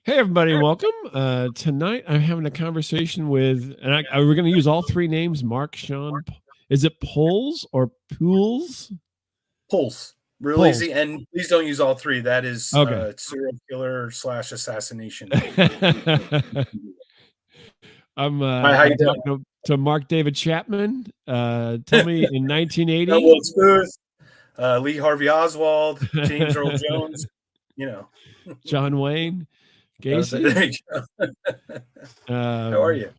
Hey, everybody, and welcome. Tonight, I'm having a conversation with, we're going to use all three names: Mark, Sean. Is it Puls or Puls? Puls. Real Puls. easy. And please don't use all three. That is Okay. serial killer / assassination. I'm Hi, how you doing? talking to Mark David Chapman. Tell me, in 1980, Will Smith, Lee Harvey Oswald, James Earl Jones. You know. John Wayne Gacy. There you go. How are you?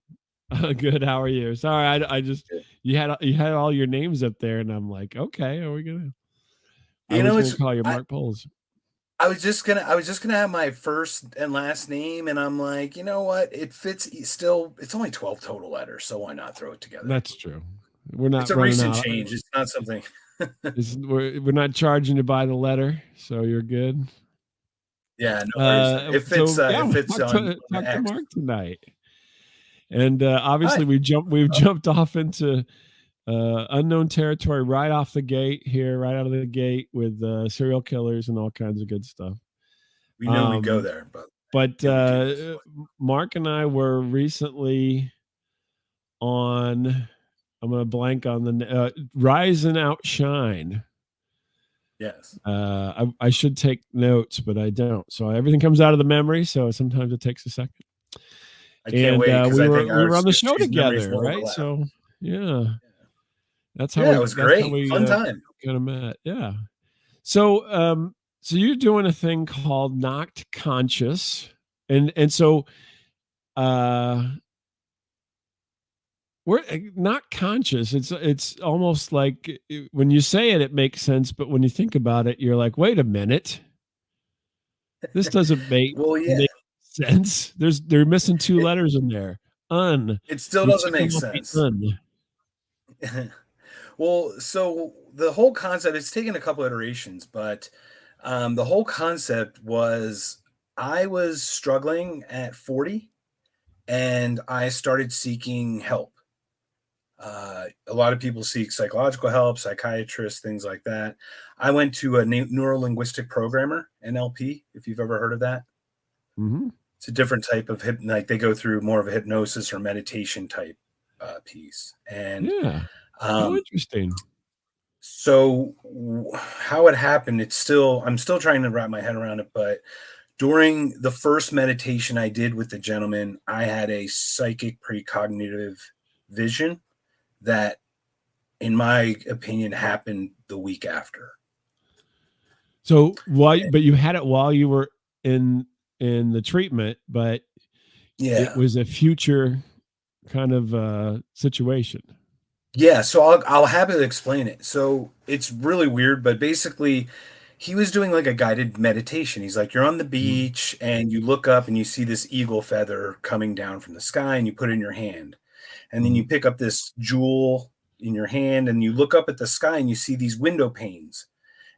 Good. How are you? Sorry, I just you had all your names up there, and I'm like, okay, are we gonna? I was gonna call you Mark Puls. I was just gonna have my first and last name, and I'm like, you know what? It fits. Still, it's only 12 total letters, so why not throw it together? That's true. We're not. It's a recent change. It's not something. We're not charging you by the letter, so you're good. Yeah, no worries. It fits. It fits talk on to X. Mark tonight. And obviously, we've jumped off into unknown territory right off the gate here, right out of the gate with serial killers and all kinds of good stuff. We know we go there, but Mark and I were recently on. I'm going to blank on the Rise and Outshine. Yes. I should take notes, but I don't. So everything comes out of the memory. So sometimes it takes a second. I can't wait because we were on the show together, right? So that's how it was great. Fun time. Kind of met. Yeah. So so you're doing a thing called Knocked Conscious, and so we're not conscious. It's almost like when you say it makes sense, but when you think about it, you're like, wait a minute, this doesn't make sense. They're missing two letters in there. It still doesn't make sense. Well, so the whole concept, it's taken a couple iterations, but the whole concept was I was struggling at 40 and I started seeking help. A lot of people seek psychological help, psychiatrists, things like that. I went to a neuro-linguistic programmer, NLP, if you've ever heard of that. Mm-hmm. It's a different type of like they go through more of a hypnosis or meditation type piece. And how interesting. So how it happened, I'm still trying to wrap my head around it, but during the first meditation I did with the gentleman, I had a psychic precognitive vision that, in my opinion, happened the week after. So but you had it while you were in the treatment, but it was a future kind of situation. Yeah, so I'll happily explain it. So it's really weird, but basically he was doing like a guided meditation. He's like, you're on the beach and you look up and you see this eagle feather coming down from the sky and you put it in your hand. And then you pick up this jewel in your hand and you look up at the sky and you see these window panes.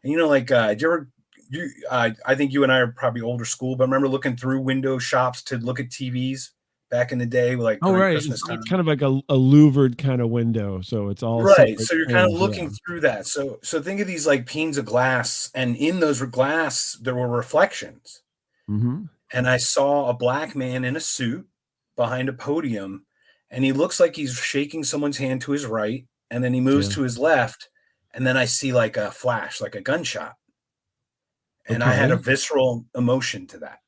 And like, I think you and I are probably older school, but I remember looking through window shops to look at TVs back in the day, like Christmas time. It's kind of like a louvered kind of window, so it's all right. So you're kind of looking through that. So think of these like panes of glass, and in those glass there were reflections. Mm-hmm. And I saw a black man in a suit behind a podium, and he looks like he's shaking someone's hand to his right, and then he moves to his left, and then I see like a flash, like a gunshot. And I had a visceral emotion to that.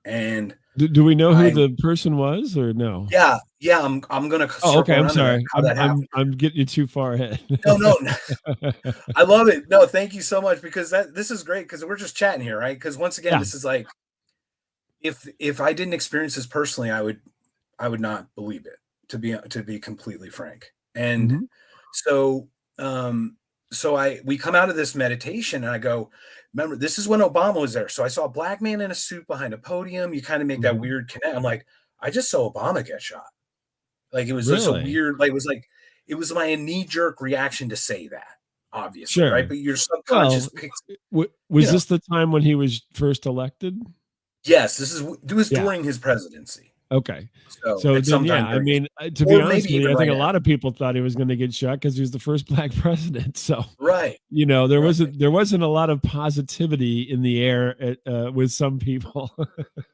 And do we know who the person was or no? Yeah. I'm gonna. Oh, okay. I'm sorry. I'm getting you too far ahead. No. I love it. No, thank you so much, because this is great, because we're just chatting here, right? Because once again, this is like, if I didn't experience this personally, I would not believe it, to be completely frank. And so we come out of this meditation and I go, remember, this is when Obama was there. So I saw a black man in a suit behind a podium. You kind of make that weird connect. I'm like, I just saw Obama get shot. Like, it was just a weird, like, it was my knee-jerk reaction to say that, obviously, right? But your subconscious was this the time when he was first elected? Yes, it was during his presidency. Okay. So So at then, some yeah, time I during his mean, to be or honest maybe with you, even I think right a after. lot of people thought he was going to get shot because he was the first black president. So, Right, there right. wasn't a lot of positivity in the air with some people.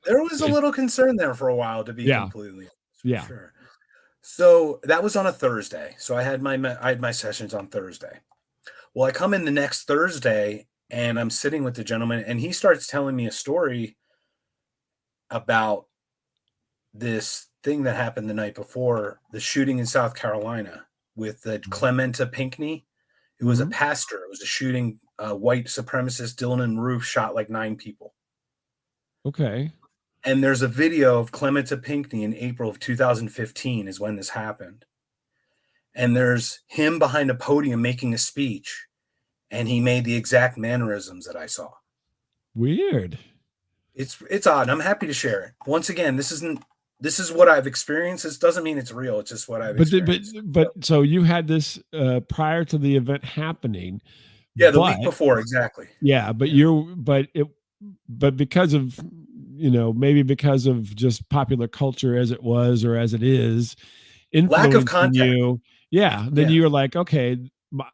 There was a little concern there for a while, to be Yeah. completely honest, for Yeah. sure. So that was on a Thursday. So I had my sessions on Thursday. Well, I come in the next Thursday and I'm sitting with the gentleman and he starts telling me a story about this thing that happened the night before, the shooting in South Carolina with the Clementa Pinckney. It was a Hmm. pastor. It was a shooting. White supremacist Dylan Roof shot like 9 people. Okay. And there's a video of Clementa Pinckney in April of 2015 is when this happened. And there's him behind a podium making a speech, and he made the exact mannerisms that I saw. Weird. It's odd. I'm happy to share it. Once again, this is what I've experienced. This doesn't mean it's real. It's just what I've But experienced. so you had this prior to the event happening, Yeah, the but week before, exactly. yeah, Yeah. but because of maybe because of just popular culture as it was or as it is Lack of influencing context. you, yeah, then Yeah. you were like, okay,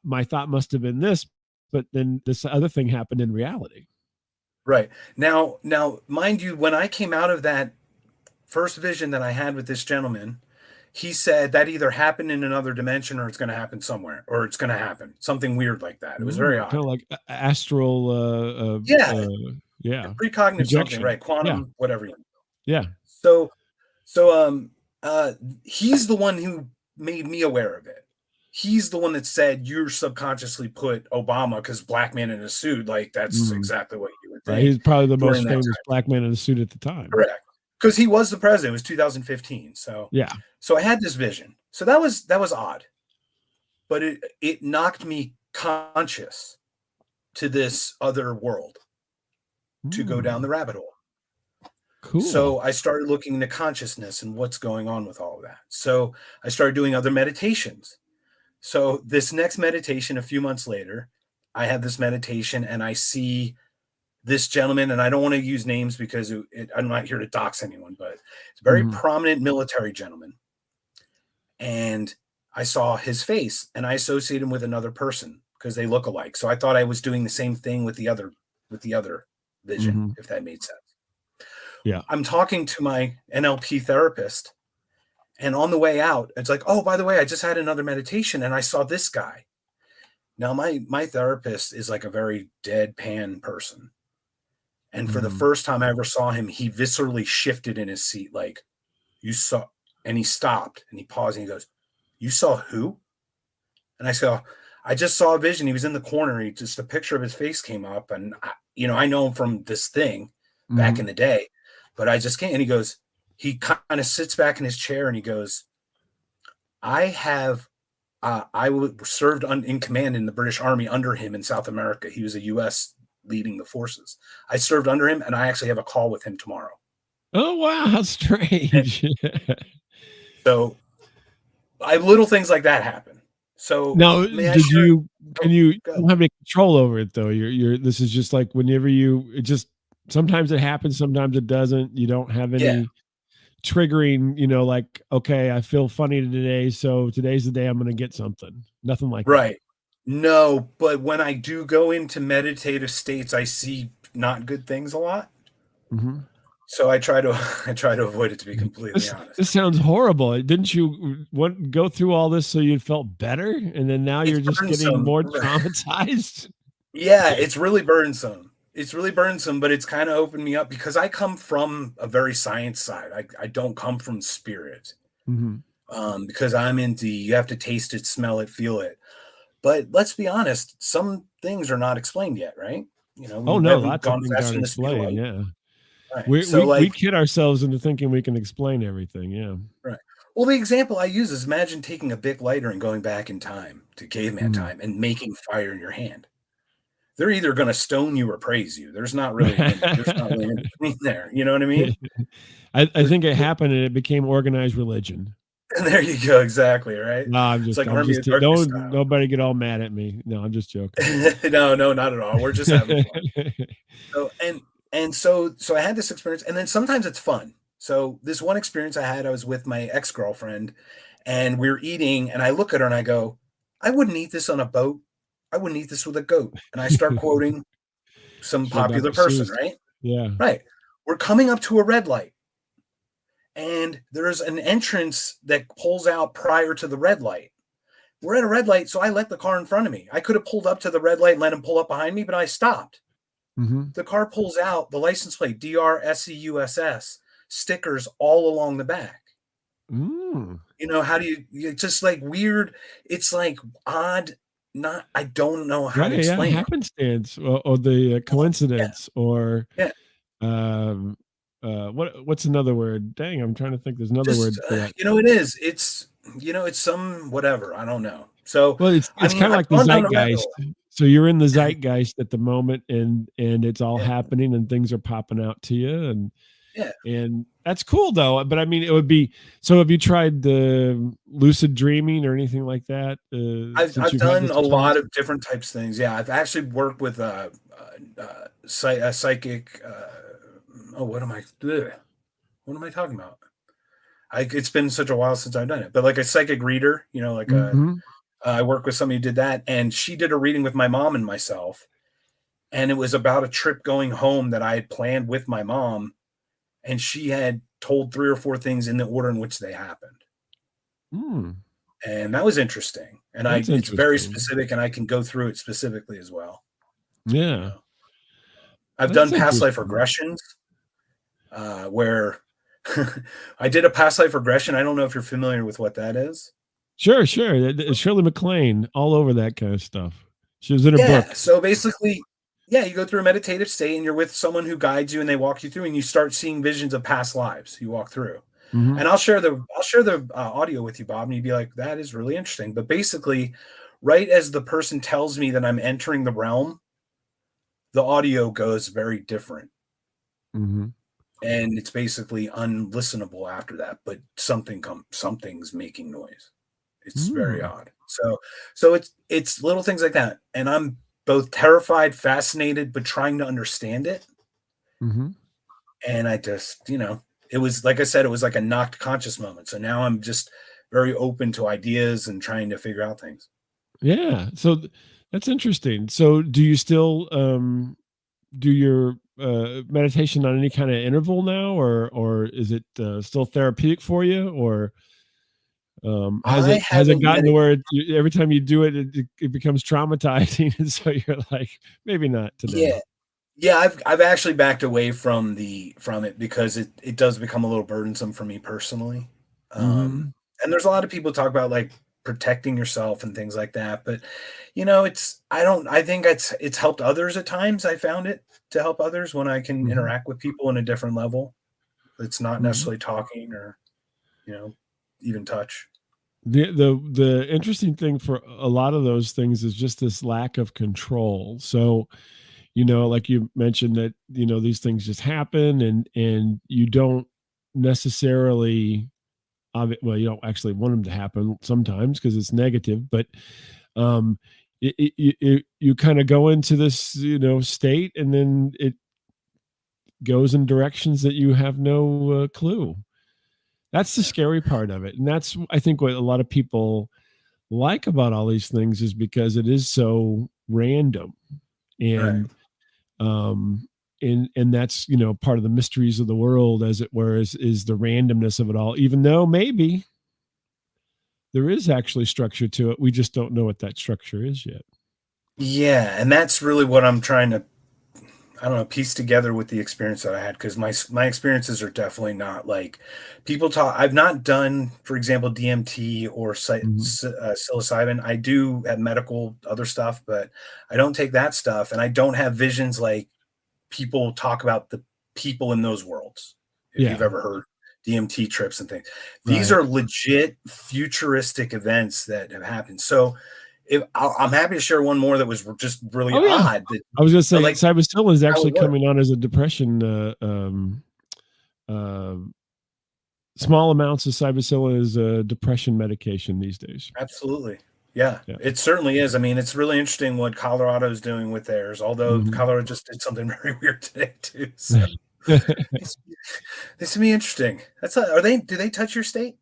my thought must have been this, but then this other thing happened in reality. Right. Now, mind you, when I came out of that first vision that I had with this gentleman, he said that either happened in another dimension or it's going to happen somewhere or it's going to happen something weird like that. It was very Kind of odd. like astral, Yeah, yeah, precognitive something, projection. right? Yeah, Quantum, whatever. yeah. So, so he's the one who made me aware of it. He's the one that said you're subconsciously put Obama because black man in a suit, like that's Mm. exactly what you would Right. think He's probably the during most that famous time. black man in a suit at the time. Correct. Because he was the president. It was 2015. Yeah. So I had this vision. So that was odd, but it knocked me conscious to this other world to go down Mm. the rabbit hole. Cool. So I started looking into consciousness and what's going on with all of that. So I started doing other meditations. So this next meditation, a few months later, I have this meditation and I see this gentleman, and I don't want to use names because I'm not here to dox anyone, but it's a very Mhm. prominent military gentleman. And I saw his face and I associate him with another person because they look alike. So I thought I was doing the same thing with the other vision, Mhm. if that made sense. Yeah. I'm talking to my NLP therapist, and on the way out, it's like, oh, by the way, I just had another meditation and I saw this guy. Now, my therapist is like a very deadpan person. And for the Mhm. first time I ever saw him, he viscerally shifted in his seat, like, you saw, and he stopped and he paused and he goes, you saw who? And I saw, I just saw a vision. He was in the corner. He just a picture of his face came up, and I know him from this thing back in Mhm. the day, but I just can't. And he goes, he kind of sits back in his chair and he goes, I have, served in command in the British Army under him in South America. He was a U.S. leading the forces. I served under him, and I actually have a call with him tomorrow. Oh, wow, how And strange. so, little things like that happen. So, Now, may I share? can Oh, you go. don't have any control over it though. This is just like whenever it just sometimes it happens, sometimes it doesn't. You don't have Yeah. any triggering, like, okay, I feel funny today, so today's the day I'm gonna get something. Nothing like that. Right. No, but when I do go into meditative states, I see not good things a lot. Mhm. So I try to I try to avoid it, to be completely honest. This sounds horrible. Didn't you want go through all this so you felt better, and then now It's you're just getting burdensome. more traumatized? Yeah, it's really burdensome. It's really burdensome, but it's kind of opened me up because I come from a very science side. I don't come from spirit. Mhm. Because I'm into you have to taste it, smell it, feel it. But let's be honest, some things are not explained yet, right? Oh, no, We've lots of gone things faster aren't than the speed of explained, light. yeah. Right. We So we we like, kid ourselves into thinking we can explain everything, yeah. right. Well, the example I use is imagine taking a big lighter and going back in time to caveman Mhm. time and making fire in your hand. They're either going to stone you or praise you. There's not really an in between there. You know what I mean? I The, think it the, happened and it became organized religion. and there you go. Exactly. Right. No, It's like I'm Army just of Darkness don't style. nobody get all mad at me. No, I'm just joking. No, no, not at all. We're just having fun. So and so I had this experience, and then sometimes it's fun. So this one experience I had, I was with my ex-girlfriend and we are eating and I look at her and I go, "I wouldn't eat this on a boat. I wouldn't eat this with a goat." And I start quoting some Sure, popular Dr. person, Seuss. right? Yeah. Right. We're coming up to a red light and there's an entrance that pulls out prior to the red light. We're at a red light, so I let the car in front of me. I could have pulled up to the red light and let him pull up behind me, but I stopped. Mhm. The car pulls out, the license plate DRSEUSS, stickers all along the back. Mm. You know, how do it's just like weird, it's like odd, not I don't know how to Right, yeah, explain it. happenstance or the Yeah, coincidence or, yeah. um, what's another word? Dang, I'm trying to think, there's another Just, word for that. it is. It's some whatever, I don't know. So, Well, it's I it's mean, kinda I've like the gone down a rabbit zeitgeist. hole. So you're in the zeitgeist at the moment and it's all Yeah, happening and things are popping out to you yeah. and that's cool though, but I mean, it would be so have you tried the lucid dreaming or anything like that, since I've you've had done this a lot experience? of different types of things. Yeah, I've actually worked with a psychic. Oh, what am I talking about? It's been such a while since I've done it, but like a psychic reader, like Mhm. I work with somebody who did that, and she did a reading with my mom and myself, and it was about a trip going home that I had planned with my mom, and she had told three or four things in the order in which they happened. Mm, And that was interesting. And that's it's very interesting. specific and I can go through it specifically as well. You Yeah, know, I've that's done past life interesting. regressions, where I did a past life regression. I don't know if you're familiar with what that is. Sure, sure, Shirley MacLaine, all over that kinda stuff. She was in her Yeah. book. So basically, yeah, you go through a meditative state and you're with someone who guides you and they walk you through and you start seeing visions of past lives you walk through. Mhm, And I'll share the audio with you, Bob, and you'd be like, that is really interesting. But basically, right as the person tells me that I'm entering the realm, the audio goes very different. mhm, And it's basically unlistenable after that, but something's making noise. It's very mm, odd. So it's little things like that. And I'm both terrified, fascinated, but trying to understand it. mhm. And I just, it was like I said, it was like a knocked conscious moment. So now I'm just very open to ideas and trying to figure out things. Yeah, so that's interesting. So do you still, do your, meditation on any kinda interval now, or is it, still therapeutic for you, or, has I it haven't gotten to meditated. where every time you do it, it becomes traumatizing, and so you're like, "Maybe not today." Yeah. Yeah, I've actually backed away from it because it does become a little burdensome for me personally. Um, Mhm, and there's a lot of people talk about like protecting yourself and things like that, but I think it's helped others at times. I found it to help others when I can mhm, interact with people in a different level. It's not mhm. necessarily talking or, you know, even touch. The interesting thing for a lot of those things is just this lack of control. So, like you mentioned that, these things just happen and you don't necessarily well, you don't actually want them to happen sometimes because it's negative, but um you kind of go into this, state and then it goes in directions that you have no clue. That's the Yeah. scary part of it. And that's I think what a lot of people like about all these things is because it is so random Right. and um and that's part of the mysteries of the world as it were is the randomness of it all, even though maybe there is actually structure to it, we just don't know what that structure is yet. Yeah, and that's really what I'm trying to, I don't know, piece together with the experience that I had because my experiences are definitely not like people talk. I've not done, for example, DMT or Mhm. psilocybin. I do have medical other stuff, but I don't take that stuff, and I don't have visions like people talk about the people in those worlds. If you've Yeah, ever heard DMT trips and things, these right. are legit futuristic events that have happened. So I'm happy to share one more that was just really Oh yeah, odd. That I was gonna I say like Cybacillin is how actually it works. coming on as a depression uh, small amounts of Cybacillin is a depression medication these days. Absolutely. Yeah, Yeah. it certainly is. I mean, it's really interesting what Colorado is doing with theirs, although Mhm. Colorado just did something very weird today too. So, This to be interesting. Do they touch your state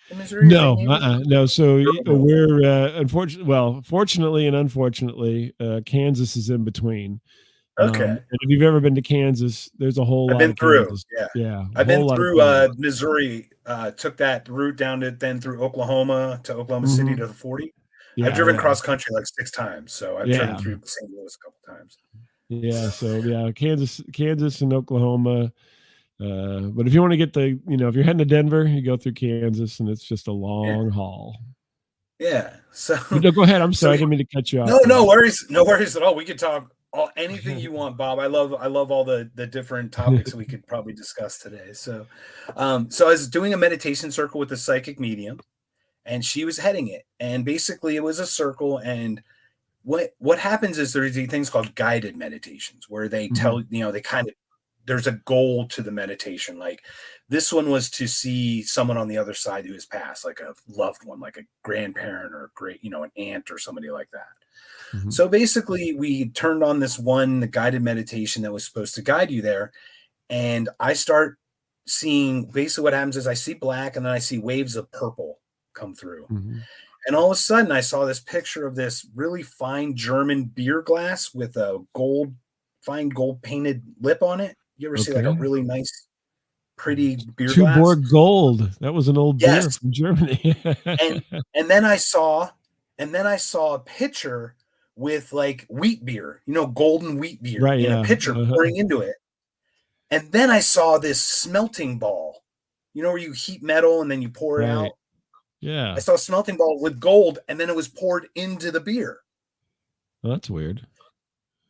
in Missouri? Are they No, neighbors? no. So No. we're fortunately and unfortunately, Kansas is in between. Okay. And if you've ever been to Kansas, there's a whole I've lot been of through. Kansas. Yeah. Yeah, a I've been whole lot of through Kansas. Missouri, took that route down to then through Oklahoma to Oklahoma City Hmm. to the 40. I've Yeah, driven yeah, cross country like 6 times, so I've driven yeah, through St. Louis a couple times. yeah. So yeah, Kansas, and Oklahoma. But if you want to get if you're heading to Denver, you go through Kansas, and it's just a Yeah. long haul. Yeah. So But no, go ahead. I'm so sorry, I didn't mean to cut you no, off there. no worries at all. We could talk anything you want, Bob. I love all the different topics we could probably discuss today. So I was doing a meditation circle with a psychic medium, and she was heading it. And basically, it was a circle. And what happens is there's these things called guided meditations where they Hmm. tell they kind of there's a goal to the meditation. Like this one was to see someone on the other side who has passed, like a loved one, like a grandparent or a great, an aunt or somebody like that. Hmm. So basically, we turned on this one guided meditation that was supposed to guide you there. And I start seeing basically what happens is I see black and then I see waves of purple come through. Hmm. And all of a sudden, I saw this picture of this really fine German beer glass with a fine gold painted lip on it. You ever see like a Okay. really nice, pretty beer glass? Tuborg Gold. That was an old beer Yes. from Germany. And and then I saw, a pitcher with like wheat beer, golden wheat beer Right. in a Yeah. pitcher pouring into it. And then I saw this smelting ball, where you heat metal and then you pour it Right. out. I Yeah. saw a smelting ball with gold, and then it was poured into the beer. Well, that's weird.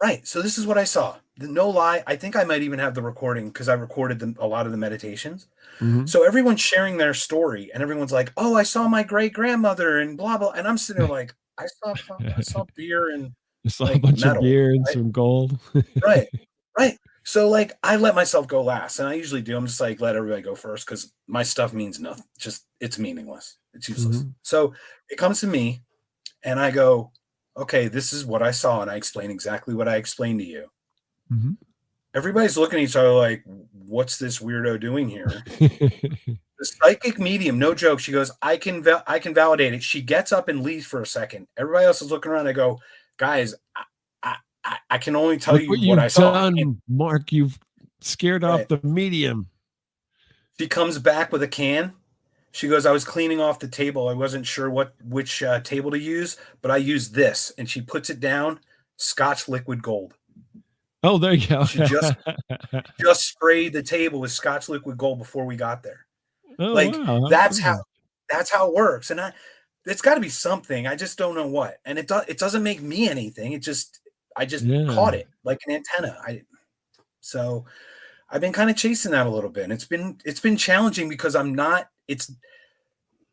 Right. So this is what I saw. No lie. I think I might even have the recording because I recorded a lot of the meditations. Hmm. So everyone's sharing their story, and everyone's like, "Oh, I saw my great grandmother," and blah blah. And I'm sitting there like, I saw beer and I saw a like bunch of metal. beer and Right. some gold. Right. Right. So like I let myself go last, and I usually do. I'm just like let everybody go first because my stuff means nothing. Just it's meaningless. It's useless. Hmm. So it comes to me, and I go, "Okay, this is what I saw," and I explain exactly what I explained to you. Hmm. Everybody's looking at each other like, "What's this weirdo doing here?" The psychic medium, no joke. She goes, I can validate it." She gets up and leaves for a second. Everybody else is looking around. I go, "Guys, I can only tell Look you what what I you've saw. I can't." done, Mark. You've scared off Right. the medium. She comes back with a can. She goes, "I was cleaning off the table. I wasn't sure which table to use, but I used this." And she puts it down. Scotch liquid gold. Oh, there you go. She just sprayed the table with Scotch liquid gold before we got there. Oh, Like wow. How that's how cool. it works. And it's got to be something. I just don't know what. And it doesn't make me anything. I just Yeah. caught it like an antenna. So I've been kind of chasing that a little bit. And it's been challenging because I'm not. It's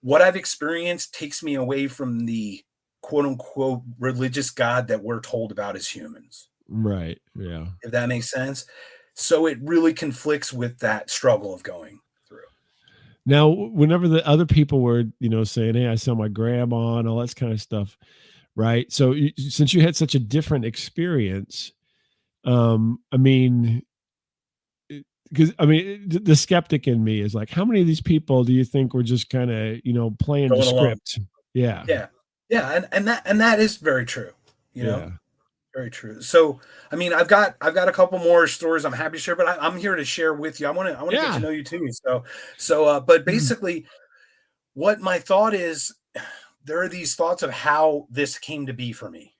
what I've experienced takes me away from the quote unquote religious God that we're told about as humans. Right. Yeah. If that makes sense. So it really conflicts with that struggle of going through. Now, whenever the other people were, saying, "Hey, I saw my grandma," and all that kind of stuff, right? So, since you had such a different experience, I mean, because the skeptic in me is like, how many of these people do you think were just kind of, playing the Going along. script? Yeah. Yeah. Yeah, and that is very true, you know? Yeah. Very true. So, I mean, I've got a couple more stories I'm happy to share, but I'm here to share with you. I wanna get to Yeah. know you too. But basically, what my thought is, there are these thoughts of how this came to be for me,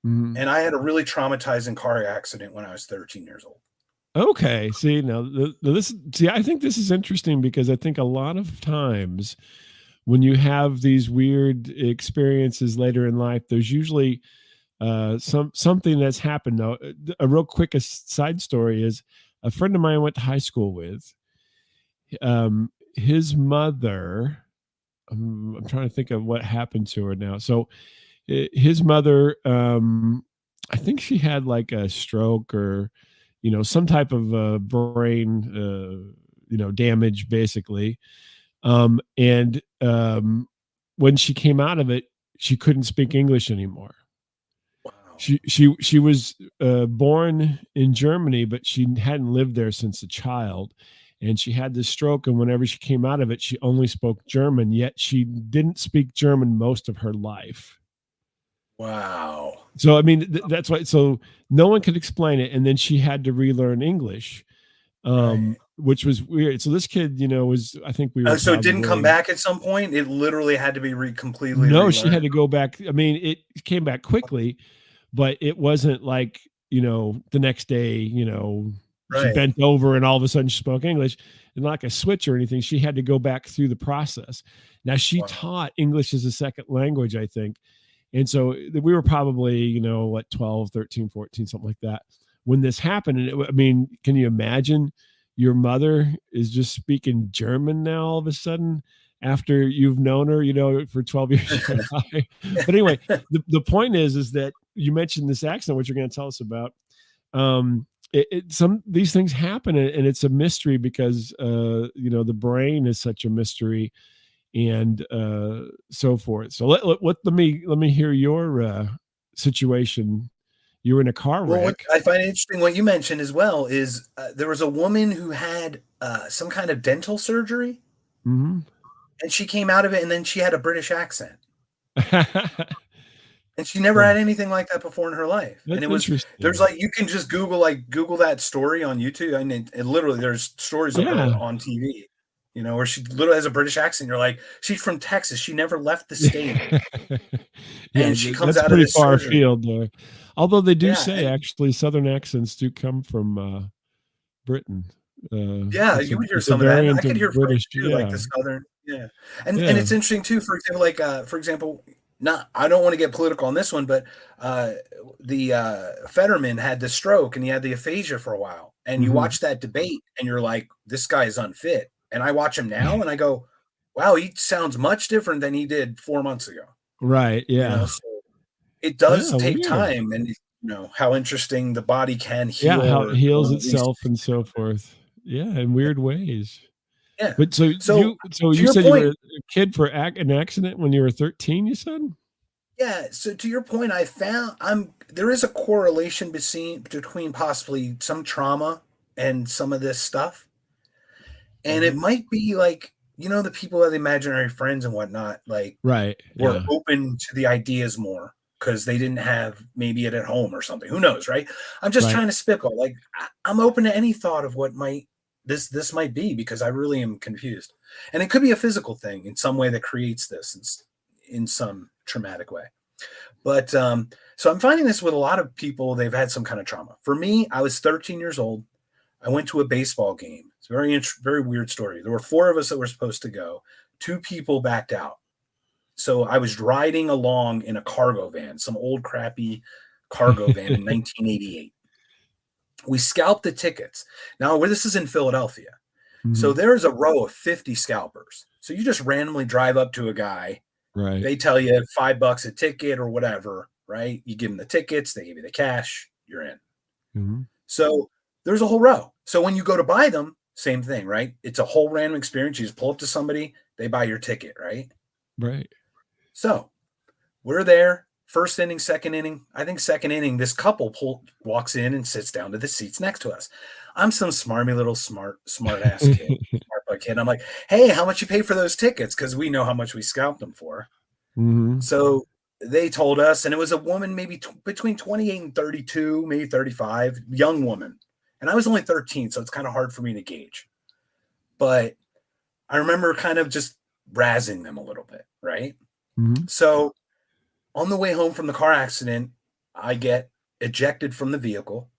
Mhm. and I had a really traumatizing car accident when I was 13 years old. Okay. See, now I think this is interesting because I think a lot of times when you have these weird experiences later in life, there's usually something that's happened. Though, a real quick side story is a friend of mine I went to high school with. His mother. I'm trying to think of what happened to her now. So, his mother, I think she had like a stroke or some type of brain damage basically. And when she came out of it, she couldn't speak English anymore. Wow. She was born in Germany, but she hadn't lived there since a child. And she had this stroke, and whenever she came out of it, she only spoke German. Yet she didn't speak German most of her life. Wow. So I mean, that's why. So no one could explain it, and then she had to relearn English, Right. which was weird. So this kid, was, I think we were Oh, so it didn't come probably, back at some point? It literally had to be completely no, she had relearned? to go back. I mean, it came back quickly, but it wasn't like, the next day, she Right. bent over and all of a sudden she spoke English. And like a switch or anything, she had to go back through the process. Now she Wow. taught English as a second language, I think. And so we were probably, what, 12, 13, 14, something like that when this happened. And I mean, can you imagine your mother is just speaking German now all of a sudden after you've known her, for 12 years? But anyway, the point is that you mentioned this accident, which you're going to tell us about. Some these things happen, and it's a mystery because the brain is such a mystery, and so forth. So let me hear your situation. You were in a car Well, what wreck. I find interesting what you mentioned as well is there was a woman who had some kind of dental surgery, Hmm. and she came out of it, and then she had a British accent. Yeah, And she never had anything like that before in her life. And that's it was there's interesting. like you can just Google that story on YouTube. I mean, it literally there's stories of her Yeah. on TV, where she literally has a British accent. You're like, she's from Texas. She never left the state, Yeah, and she comes that's out of pretty this far surgery. afield there. Although they do Yeah, say and actually Southern accents do come from Britain. yeah, It's a you would hear it's a some of that, and I variant could of hear French British. too, like Yeah, the Southern, yeah, and yeah. it's interesting too. For example, for example, not I don't want to get political on this one, but uh, the Fetterman had the stroke and he had the aphasia for a while, and you Hmm. watch that debate, and you're like, this guy is unfit, and I watch him now, and I go, wow, he sounds much different than he did 4 months ago. Right. Yeah. So it does Yeah. take Weird. time, and how interesting the body can heal Yeah. How it heals or itself and so forth. Yeah, in weird ways. yeah. But so So to you your said you were point, a kid for an accident when you were 13. You said. yeah, so to your point, I found there is a correlation between possibly some trauma and some of this stuff. And it Hmm. might be like, the people that imaginary friends and whatnot, like Right. were Yeah. open to the ideas more because they didn't have maybe it at home or something. Who knows, right? I'm just Right. trying to spitball. Like I'm open to any thought of what might this might be because I really am confused. And it could be a physical thing in some way that creates this in some traumatic way. But so I'm finding this with a lot of people, they've had some kind of trauma. For me, I was 13 years old. I went to a baseball game. It's a very weird story. There were four of us that were supposed to go. Two people backed out. So I was riding along in a cargo van, some old crappy cargo van in 1988. We scalped the tickets. Now, where this is in Philadelphia. So Hmm. there's a row of 50 scalpers. So you just randomly drive up to a guy. Right. They tell you $5 a ticket or whatever, right? You give them the tickets, they give you the cash, you're in. Hmm. So there's a whole row. So when you go to buy them, same thing, right? It's a whole random experience. You just pull up to somebody, they buy your ticket, right? Right. So we're there, first inning, second inning. I think second inning, this couple walks in and sits down to the seats next to us. I'm some smarmy little smart ass kid, smart butt kid. I'm like, hey, how much you pay for those tickets? Because we know how much we scalped them for. Hmm. So they told us, and it was a woman maybe between 28 and 32, maybe 35, young woman. And I was only 13, so it's kind of hard for me to gauge. But I remember kind of just razzing them a little bit, right? Hmm. So on the way home from the car accident, I get ejected from the vehicle.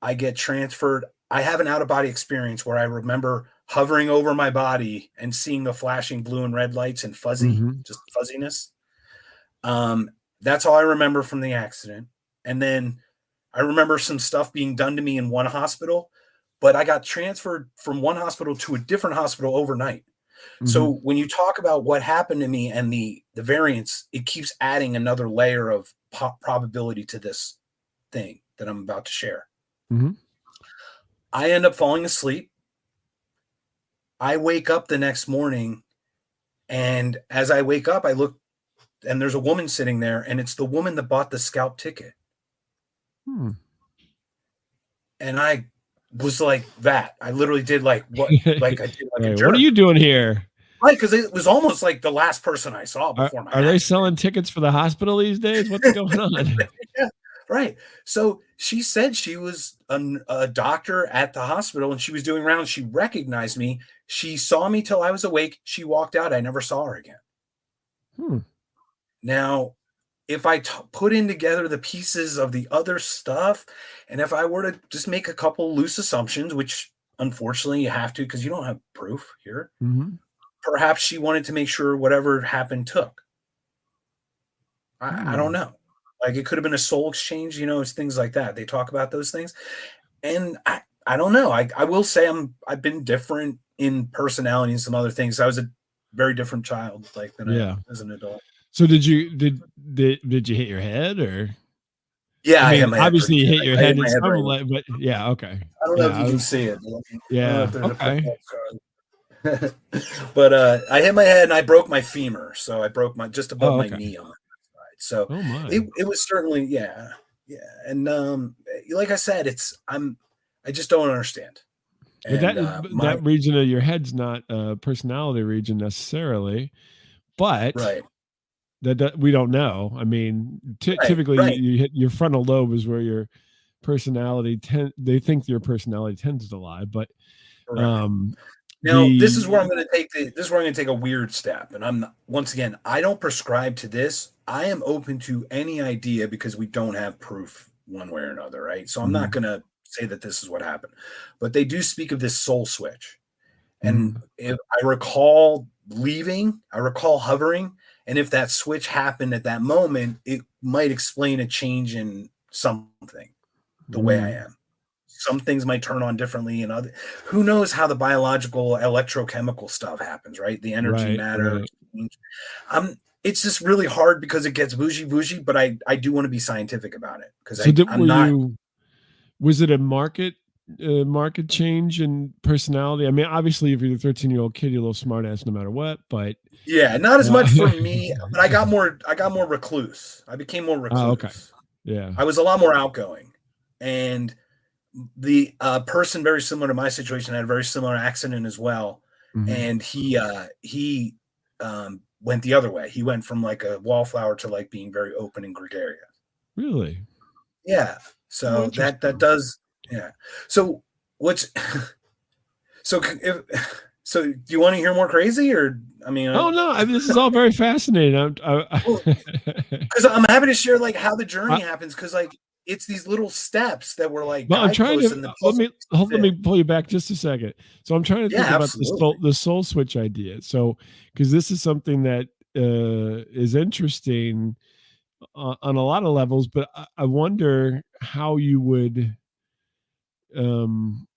I get transferred. I have an out of body experience where I remember hovering over my body and seeing the flashing blue and red lights and Hmm. just fuzziness. Um, that's all I remember from the accident. And then I remember some stuff being done to me in one hospital, but I got transferred from one hospital to a different hospital overnight. Hmm. So when you talk about what happened to me and the variance, it keeps adding another layer of probability to this thing that I'm about to share. Hmm. I end up falling asleep. I wake up the next morning, and as I wake up, I look and there's a woman sitting there, and it's the woman that bought the scalp ticket. Hmm. And I was like that. I literally did like what, like I did like a Right. What are jerk. you doing here? Right, because it was almost like the last person I saw Are before my are they accident. selling tickets for the hospital these days? What's going on? Yeah, right. So she said she was a doctor at the hospital and she was doing rounds. She recognized me. She saw me till I was awake. She walked out. I never saw her again. Hmm. Now, if I put in together the pieces of the other stuff, and if I were to just make a couple loose assumptions, which unfortunately you have to because you don't have proof here, Mhm. perhaps she wanted to make sure whatever happened took. I don't Hmm. know. Like it could have been a soul exchange, you know, it's things like that. They talk about those things. And I don't know. I will say I've been different in personality and some other things. I was a very different child like than I Yeah. am as an adult. So did you hit your head or Yeah, I I hit mean, my head pretty obviously you good. hit your I hit head in my head some right. but yeah, okay. I don't know if Yeah, you can see it. I don't know if yeah, there's a okay. football scar. But I hit my head and I broke my femur. So I broke my just above Oh, my okay. knee on the side. So Oh my. it was certainly yeah. And like I said, I just don't understand. But And my that region of your head's not a personality region necessarily, but right, that we don't know. I mean, right, typically right, you hit your frontal lobe is where your personality they think your personality tends to lie, but correct. um Now, this is where the I'm going to take this is where I'm going to take a weird step. And I'm not, once again, I don't prescribe to this. I am open to any idea because we don't have proof one way or another, right? So I'm not Mhm, going to say that this is what happened. But they do speak of this soul switch. And mhm, if I recall leaving, I recall hovering, and if that switch happened at that moment, it might explain a change in something, the way I mhm. am. Some things might turn on differently and other who knows how the biological electrochemical stuff happens, right? The energy Right, matter. right. It's just really hard because it gets bougie, but I do want to be scientific about it because So did I'm were not. you was it a market change in personality? I mean, obviously, if you're a 13-year-old kid, you're a little smart ass no matter what, but Yeah, not as uh, much for me, but I got more recluse. I became more oh, okay. recluse. Yeah. I was a lot more outgoing. And the person very similar to my situation had a very similar accident as well. Mhm. And he went the other way. He went from like a wallflower to like being very open and gregarious. Really? Yeah. Oh, So that interesting. does yeah. So what's so if so do you want to hear more crazy or I mean Oh, no, I mean, this is all very fascinating. well, because I'm happy to share like how the I journey happens because like it's these little steps that were like well, I'm trying guideposts to and the let puzzle me piece hold let fit. me pull you back just a second. So I'm trying to think Yeah, about absolutely. the soul switch idea. So because this is something that is interesting on a lot of levels, but I wonder how you would um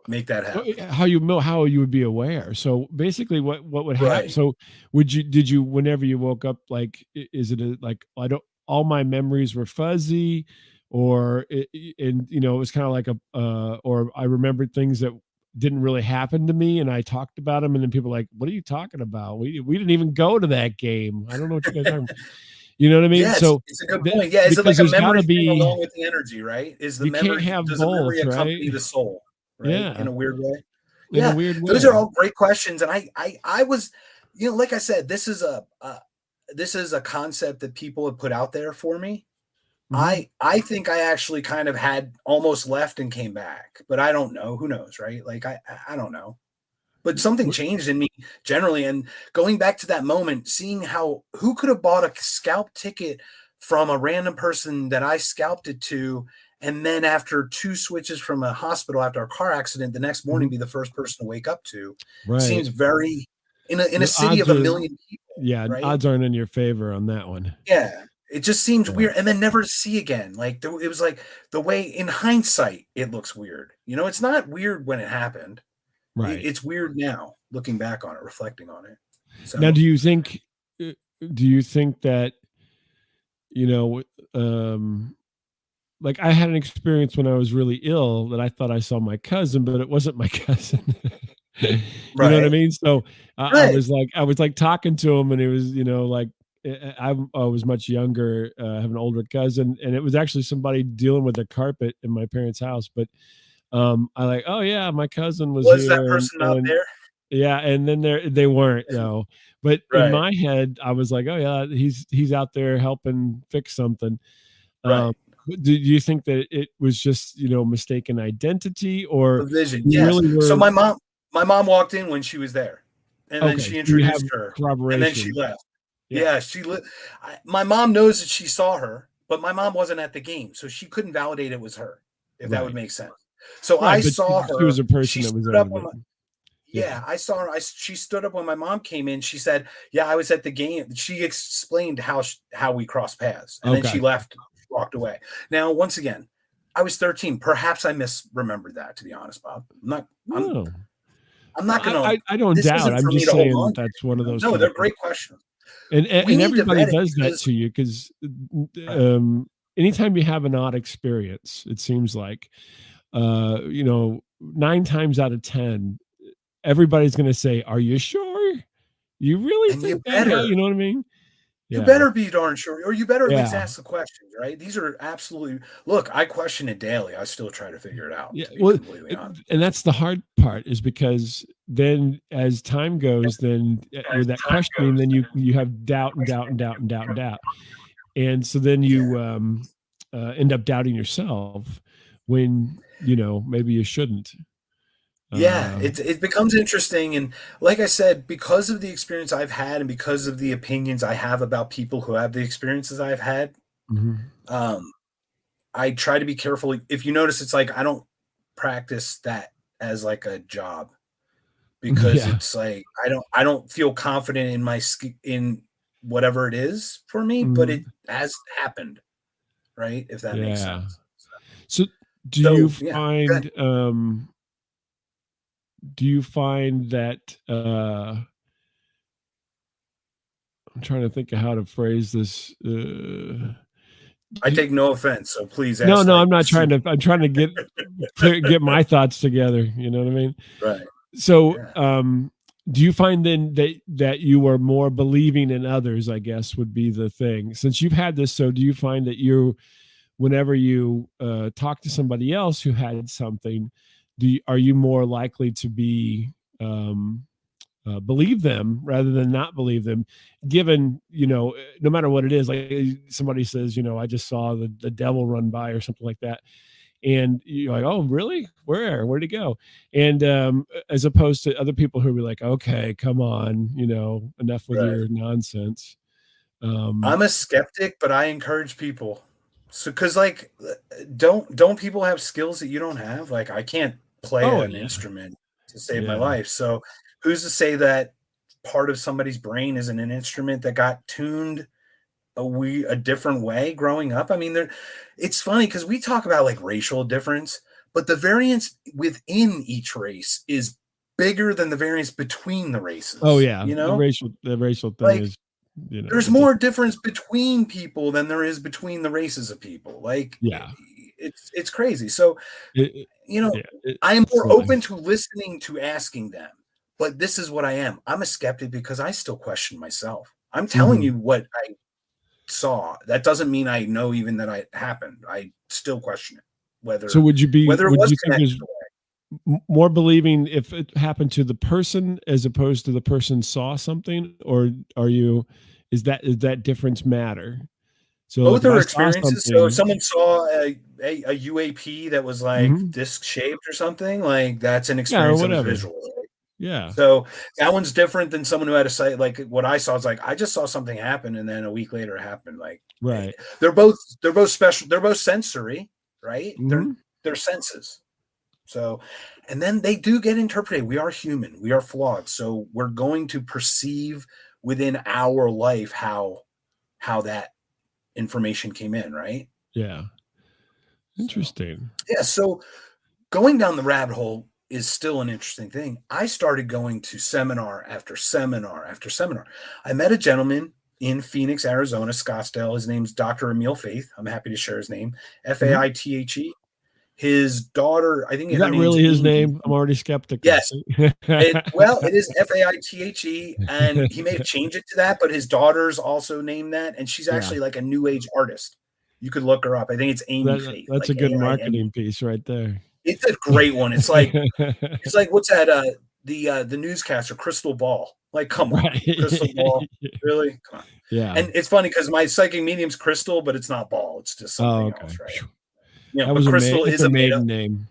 Make that well, happen. how you know how you would be aware. So basically, what would happen? Right. So did you whenever you woke up like is it like I don't all my memories were fuzzy, or and you know it was kind of like a or I remembered things that didn't really happen to me and I talked about them and then people were like what are you talking about we didn't even go to that game I don't know what you guys are talking about. You know what I mean? Yeah, So it's a good point. Yeah, is it because like a there's got to memory thing be along with the energy, right? Is the you can't memory have does the memory both, right? accompany the soul, right? In Yeah, a weird way? in a Yeah, weird those are way. all great questions, and I was, you know, like I said, this is a concept that people have put out there for me. Hmm. I think I actually kind of had almost left and came back, but I don't know. Who knows, right? Like I don't know. But something changed in me generally, and going back to that moment, seeing how who could have bought a scalp ticket from a random person that I scalped it to, and then after 2 switches from a hospital after a car accident, the next morning Mhm. be the first person to wake up to, Right. seems very in a The city odds of a are million people, yeah, right? odds aren't in your favor on that one. Yeah. It just seems Yeah. weird, and then never to see again. Like, it was like the way in hindsight, it looks weird. You know, it's not weird when it happened. Right. It's weird now, looking back on it, reflecting on it. Now So uh, do you think that, you know, um like I had an experience when I was really ill that I thought I saw my cousin, but it wasn't my cousin. You know what I right, mean? So right, I was like talking to him and it was, you know, like I was much younger. I have an older cousin, and it was actually somebody dealing with the carpet in my parents' house. But I like, oh yeah, my cousin was Was that here, person not and there? yeah, and then they weren't And though. But in right, my head, I was like, oh yeah, he's out there helping fix something. Um, right. but do you think that it was just mistaken identity, or A vision, you yes. really So were my mom walked in when she was there, and then okay? she So you have introduced her, and then she corroboration. left. Yeah, Yeah, my mom knows that she saw her, but my mom wasn't at the game, so she couldn't validate it was her, if that would right, make sense. So right. I But saw she her, was a person she that was stood there up to on me. my Yeah. yeah, I saw her. She stood up when my mom came in. She said, "Yeah, I was at the game." She explained how we crossed paths, and Oh, then she gotcha. left, walked away. Now, once again, I was 13. Perhaps I misremembered that. To be honest, Bob, No, I'm no, not gonna. I don't This doubt. isn't I'm for me just to hold saying on that to. that's one of those No, they're cases. great questions. We And need to everybody vet it does that because to you because right, anytime you have an odd experience, it seems like 9 times out of 10, everybody's going to say, "Are you sure? You really and think that?" You know what I mean? you Yeah. better be darn sure, or you better at least Yeah. ask the questions. Right? These are absolutely. Look, I question it daily. I still try to figure it out. Yeah, To be well, completely honest. and that's the hard part is because then as time goes, then with that questioning, then you have doubt and doubt and doubt and doubt and doubt, and so then Yeah. you end up doubting yourself when maybe you shouldn't. Yeah, Uh, it becomes interesting, and like I said, because of the experience I've had, and because of the opinions I have about people who have the experiences I've had, mhm. um, I try to be careful. If you notice, it's like I don't practice that as like a job because Yeah, it's like I don't feel confident in in whatever it is for me, but it mhm. has happened, right? If that makes Yeah. sense. So do you So yeah, good. find that I'm trying to think of how to phrase this. I take no offense, so please No, ask no, like I'm not trying super to. I'm trying to get my thoughts together. You know what I mean? right. So, Yeah. do you find then that you are more believing in others? I guess would be the thing. Since you've had this, so do you find that whenever you talk to somebody else who had something, are you more likely to be believe them rather than not believe them, given no matter what it is, like somebody says, I just saw the devil run by or something like that, and you're like, oh really, where'd he go? And as opposed to other people who be like, okay, come on, enough with Right. your nonsense. um I'm a skeptic, but I encourage people. So, cause like, don't people have skills that you don't have? Like, I can't play oh an yeah, instrument to save my yeah, life. So, who's to say that part of somebody's brain isn't an instrument that got tuned a different way growing up? I mean, it's funny because we talk about like racial difference, but the variance within each race is bigger than the variance between the oh races. yeah, You the know, racial thing like is there's it's a more difference between people than there is between the races of people. Like yeah, it's crazy. So, it, you know, yeah, I am it's more open to listening to asking them. But this is what I am. I'm a skeptic because I still question myself. I'm telling mhm. you what I saw. That doesn't mean I know even that it happened. I still question it, So whether it would was you think connected there's away. more believing if it happened to the person as opposed to the person saw something, or is that difference matter? So like Both if I are saw experiences. So if something, someone saw a UAP that was like mhm, disc shaped or something, like that's an yeah, or experience that was whatever, visual. yeah, So that one's different than someone who had a sight. Like what I saw is like I just saw something happen, and then a week later it happened. Like right, they're both special. They're both sensory, right? They're hmm, they're senses. So, and then they do get interpreted. We are human. We are flawed. So we're going to perceive within our life how that information came in, right? yeah, So interesting, yeah. So going down the rabbit hole is still an interesting thing. I started going to seminar after seminar after seminar. I met a gentleman in Phoenix, Arizona, Scottsdale. His name's Dr. Emil Faith. I'm happy to share his name, hmm, Faithe. His daughter, I think Is her that name's really his Amy. name? I'm already skeptical. Yes. Well, it is Faithe, and he may have changed it to that, but his daughter's also named that, and she's Yeah. actually like a new age artist. You could look her up. I think it's Amy Faith, That's like a good AIME. marketing piece right there. It's a great one. It's like what's that? The newscaster Crystal Ball. Like, come on, Crystal Ball, Right. really? Come on. Yeah. And it's funny because my psychic medium's Crystal, but it's not Ball. It's just Oh, something okay. else, right? Phew. You know, That but was Crystal that's is a a made up. maiden name.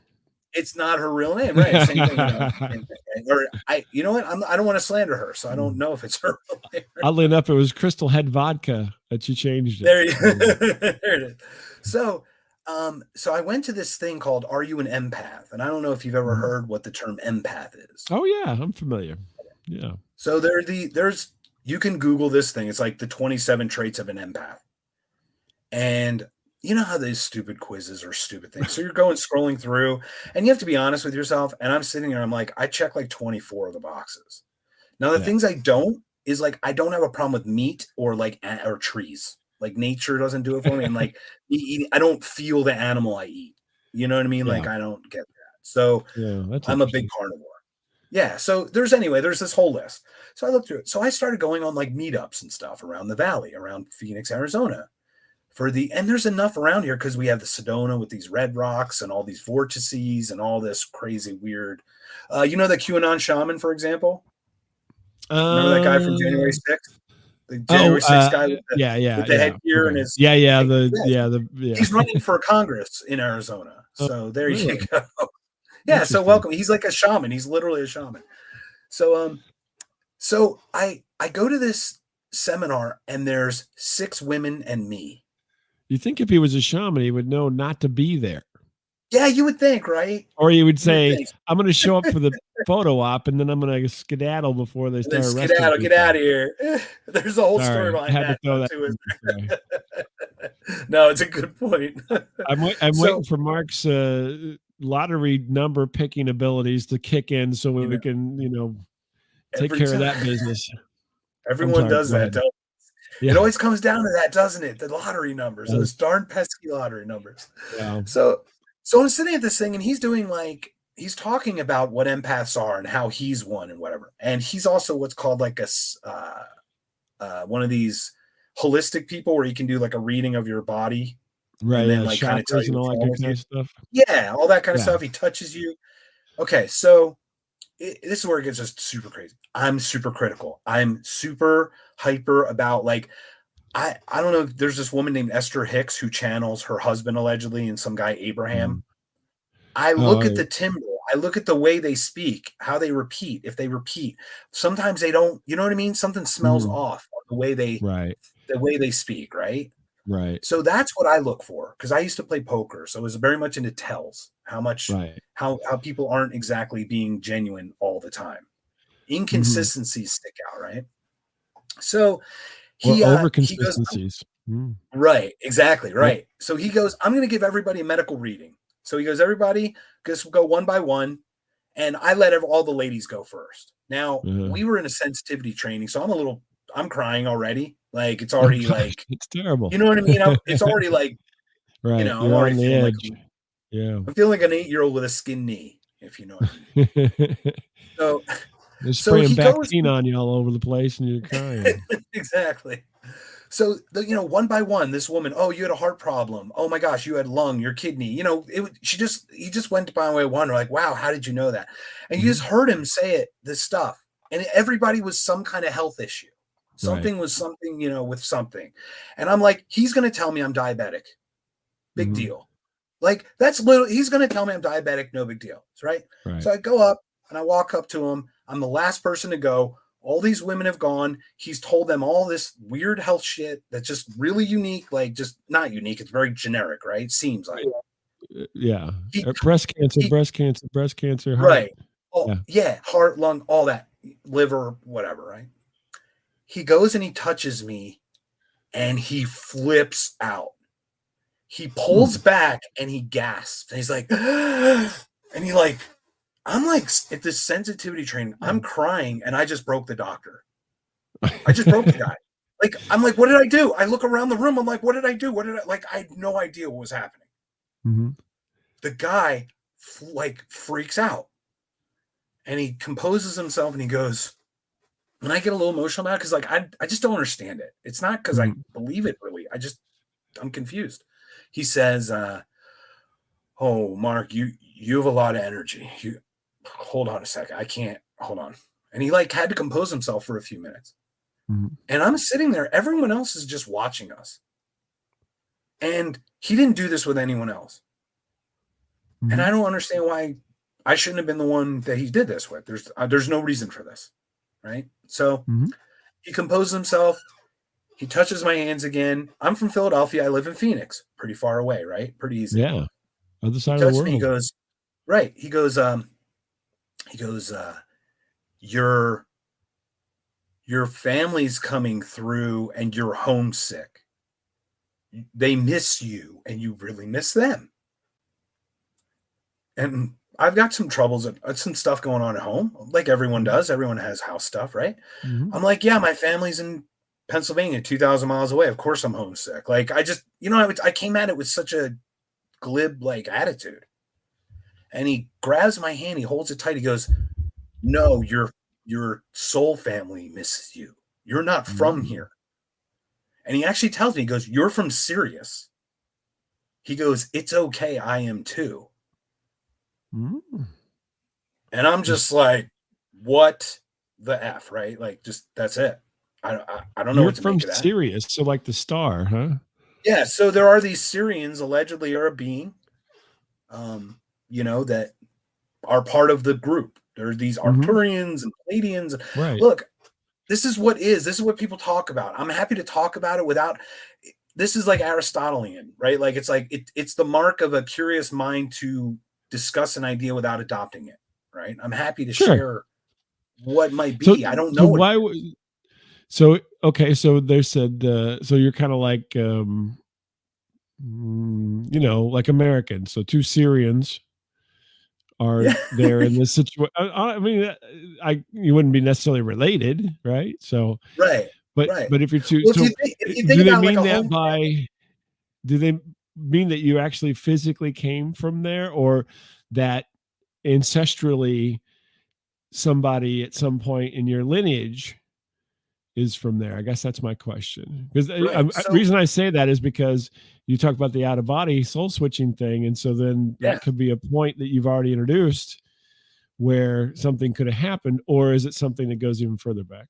It's not her real name, right? Same thing, you know. Same thing, right? Or you know what? I don't want to slander her, so I don't know if it's her real name. Oddly enough, it was Crystal Head Vodka that she changed it. There, there it is. So, so I went to this thing called "Are You an Empath?" And I don't know if you've ever heard what the term empath is. Oh yeah, I'm familiar. Yeah. So there's you can Google this thing. It's like the 27 traits of an empath. And you know how these stupid quizzes are stupid things. So you're going scrolling through, and you have to be honest with yourself. And I'm sitting there, I'm like, I check like 24 of the boxes. Now the Yeah. things I don't is like I don't have a problem with meat or like or trees. Like nature doesn't do it for me, and like I don't feel the animal I eat. You know what I mean? Yeah. Like I don't get that. So Yeah. That's I'm a big interesting. carnivore. Yeah. So there's this whole list. So I looked through it. So I started going on like meetups and stuff around the valley, around Phoenix, Arizona. And there's enough around here because we have the Sedona with these red rocks and all these vortices and all this crazy weird. You know the QAnon shaman, for example? Remember that guy from January Um. 6th? The Oh. January 6th guy Yeah. with Yeah. the Yeah. headgear and Okay. his Yeah. Yeah. thing? Yeah, Yeah. he's running for Congress in Arizona. Oh, So there you really go. Yeah, so interesting. welcome. He's like a shaman. He's literally a shaman. So I go to this seminar and there's 6 women and me. You think if he was a shaman, he would know not to be there, Yeah, you would think, right? or he would You would say, think. "I'm going to show up for the photo op, and then I'm going to skedaddle before they And then start arresting skedaddle, get out people." of here. There's a whole story Sorry, I behind had to that throw though that too, in. Sorry. isn't there? No, it's a good point. I'm So waiting for Mark's lottery number picking abilities to kick in so you we know, can, take every care of time that business. I'm everyone sorry. does Go that. ahead. It Yeah. always comes down to that, doesn't it? The lottery numbers, those Yes. darn pesky lottery numbers. Yeah. So so I'm sitting at this thing and he's doing like he's talking about what empaths are and how he's one and whatever. And he's also what's called like one of these holistic people where you can do like a reading of your body Right. and then Yeah. like kind of tell Chakras you and what's all that wrong good with kind you. of stuff. Yeah, all that kind of Yeah. stuff. He touches you. Okay, so this is where it gets just super crazy. I'm super critical. I'm super hyper about like I don't know. There's this woman named Esther Hicks who channels her husband allegedly and some guy Mm. Abraham. I Oh, look at the timbre. I look at the way they speak, how they repeat. If they repeat, sometimes they don't. You know what I mean? Something smells mm. off on Right. the way they speak, right? Right. So that's what I look for because I used to play poker, so I was very much into tells. Right. How people aren't exactly being genuine all the time. Hmm. Inconsistencies stick out, right? So Or he goes, over-consistencies. Mm. right, exactly, Yep. right. So he goes, I'm going to give everybody a medical reading. So he goes, everybody, just go one by one, and I let all the ladies go first. Now Uh-huh. we were in a sensitivity training, so I'm crying already. Like it's Oh already gosh, like, it's terrible. you know what I mean? It's already like, Right. I'm You're already on the feeling like edge. Yeah. I'm feeling like an 8-year-old with a skin knee, if you know what I mean. So, They're so spraying he goes Bactine on you all over the place and you're crying. exactly. So one by one, this woman, oh, you had a heart problem. Oh my gosh, you had lung, your kidney. He just went by way one. Like, wow, how did you know that? And you just Mhm. heard him say this stuff, and everybody was some kind of health issue. Right. Something was something, with something, and I'm like, he's going to tell me I'm diabetic. Big Mhm. deal. Like that's little. He's going to tell me I'm diabetic. No big deal. Right. Right. So I go up and I walk up to him. I'm the last person to go. All these women have gone. He's told them all this weird health shit that's just really unique, like just not unique. It's very generic, right? Seems like Yeah. he, Breast cancer, he, breast cancer, breast cancer, heart. right. Oh, Yeah. yeah. Heart, lung, all that, liver, whatever, right? He goes and he touches me and he flips out. He pulls Hmm. back and he gasps. And he's like, and he like, I'm like at this sensitivity training, I'm crying and I just broke the doctor. I just broke the guy. Like, I'm like, what did I do? I look around the room. I'm like, what did I do? I had no idea what was happening. Mhm. The guy like freaks out and he composes himself and he goes, and I get a little emotional now because like I just don't understand it. It's not because I Mhm. believe it really. I'm confused. He says, "Oh, Mark, you have a lot of energy. You hold on a second. I can't hold on." And he like had to compose himself for a few minutes. Mhm. And I'm sitting there. Everyone else is just watching us, and he didn't do this with anyone else. And I Mhm. don't understand why I shouldn't have been the one that he did this with. There's no reason for this, right? So Mhm. he composes himself. He touches my hands again. I'm from Philadelphia. I live in Phoenix, pretty far away, right? Pretty easy. Yeah. Other He side of the touched me. He world. goes, right. He goes, your family's coming through and you're homesick. They miss you and you really miss them. And I've got some troubles, some stuff going on at home, like everyone Mhm. does. Everyone has house stuff, right? Mhm. I'm like, yeah, my family's in Pennsylvania, 2,000 miles away. Of course I'm homesick. Like, I just, I came at it with such a glib, like, attitude. And he grabs my hand, he holds it tight. He goes, no, your soul family misses you. You're not from Mhm. here. And he actually tells me, he goes, you're from Sirius. He goes, it's okay. I am too. Mhm. And I'm just This like, what the F, right? Like, just that's it. I don't know You're what to from make of that. Sirius, so like the star, huh? Yeah. So there are these Syrians allegedly are a being, um, that are part of the group. There are these Mhm. Arcturians and Palladians. Right. Look, this is what people talk about. I'm happy to talk about it without this is like Aristotelian, right? Like it's the mark of a curious mind to discuss an idea without adopting it, right? I'm happy to Sure. share what might So be. I don't so know what it why is. would so okay, so they said, so you're kinda like, like Americans. So 2 Syrians are Yeah. there in this situation. I mean, you wouldn't be necessarily related, right? So, Right. but Right. if you're 2, Well, so, if you think do they about like mean a home that by do they mean that you actually physically came from there, or that ancestrally somebody at some point in your lineage is from there? I guess that's my question. Because right. the So reason I say that is because you talk about the out of body soul switching thing, and so then yeah, that could be a point that you've already introduced where something could have happened, or is it something that goes even further back?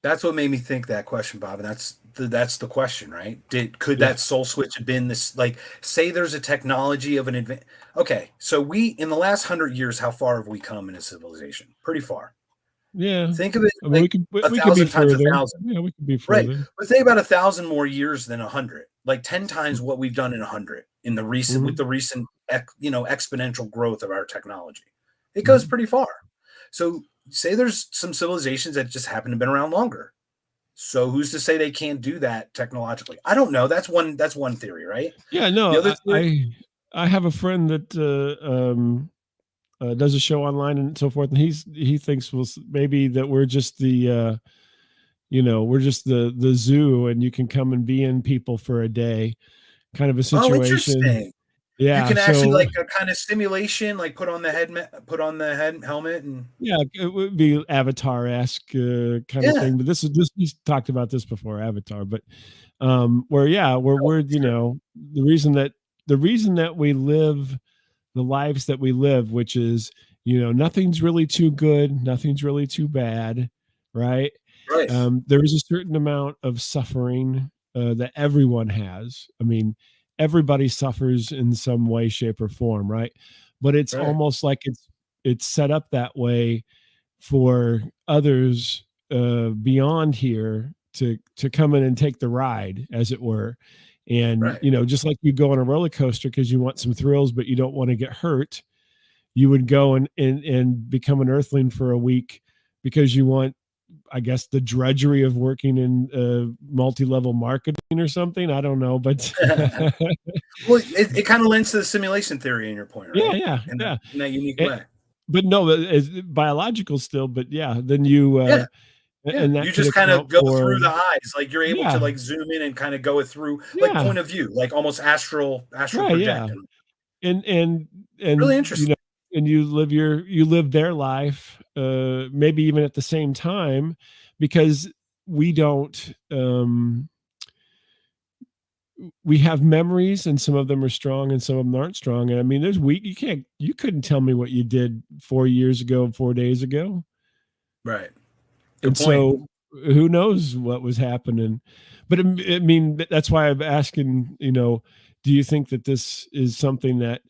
that's what made me think that question, Bob. And that's the question, right? Could Yeah, that soul switch have been this like say there's a technology of an advance? Okay, so we in the last 100 years, how far have we come in a civilization? Pretty far. yeah. Think of it I mean, like a we could be thousand times a further. thousand. Yeah, we could be Right. further. But think about 1,000 more years than 100, like 10 times what we've done in 100 in the recent with Hmm. the recent exponential growth of our technology. It goes Hmm. pretty far. So say there's some civilizations that just happen to have been around longer. So who's to say they can't do that technologically? I don't know. That's one theory, right? Yeah, no, The other theory, I have a friend that does a show online and so forth, and he thinks maybe that we're just we're just the zoo, and you can come and be in people for a day, kind of a oh, situation. interesting. You Yeah, can actually so like a kind of simulation, like put on the head helmet, and yeah, it would be Avatar-esque, kind of yeah, thing, but this he's talked about this before, Avatar, but, where, yeah, where oh, we're, sure, the reason that we live the lives that we live, which is, nothing's really too good, nothing's really too bad, right? right, There is a certain amount of suffering, that everyone has. I mean, everybody suffers in some way, shape, or form, right? But it's right, almost like it's set up that way for others, beyond here to come in and take the ride, as it were. And right. just like you go on a roller coaster because you want some thrills, but you don't want to get hurt, you would go and become an earthling for a week because you want, I guess, the drudgery of working in, multi-level marketing or something. I don't know, but Well, it kind of lends to the simulation theory in your point, yeah, right? yeah, In that yeah. in that unique Eh, way. but no, it's biological still. But yeah, then you, Yeah, yeah. and You that could just kind of account go for, through the eyes, like you're able to yeah, like zoom in and kind of go it through, like yeah, point of view, like almost astral right, yeah. projection. and Really you interesting. know, and you live their life, maybe even at the same time, because we don't we have memories, and some of them are strong and some of them aren't strong. And I mean, there's week you couldn't tell me what you did 4 years ago, 4 days ago. Right. Good And point. so who knows what was happening. But I mean, that's why I'm asking, do you think that this is something that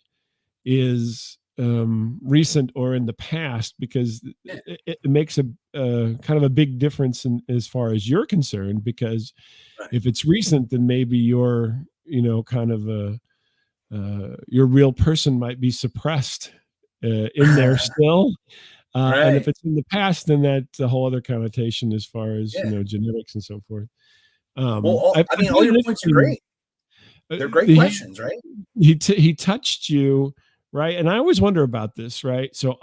is recent or in the past? Because Yeah. it makes a kind of a big difference as far as you're concerned. Because Right. if it's recent, then maybe your kind of your real person might be suppressed in there still. And if Right. it's in the past, then that's a whole other connotation as far as Yeah. genetics and so forth. Well, I all find your it points are interesting. great. They're great He questions, right? he touched you, right, and I always wonder about this, right? So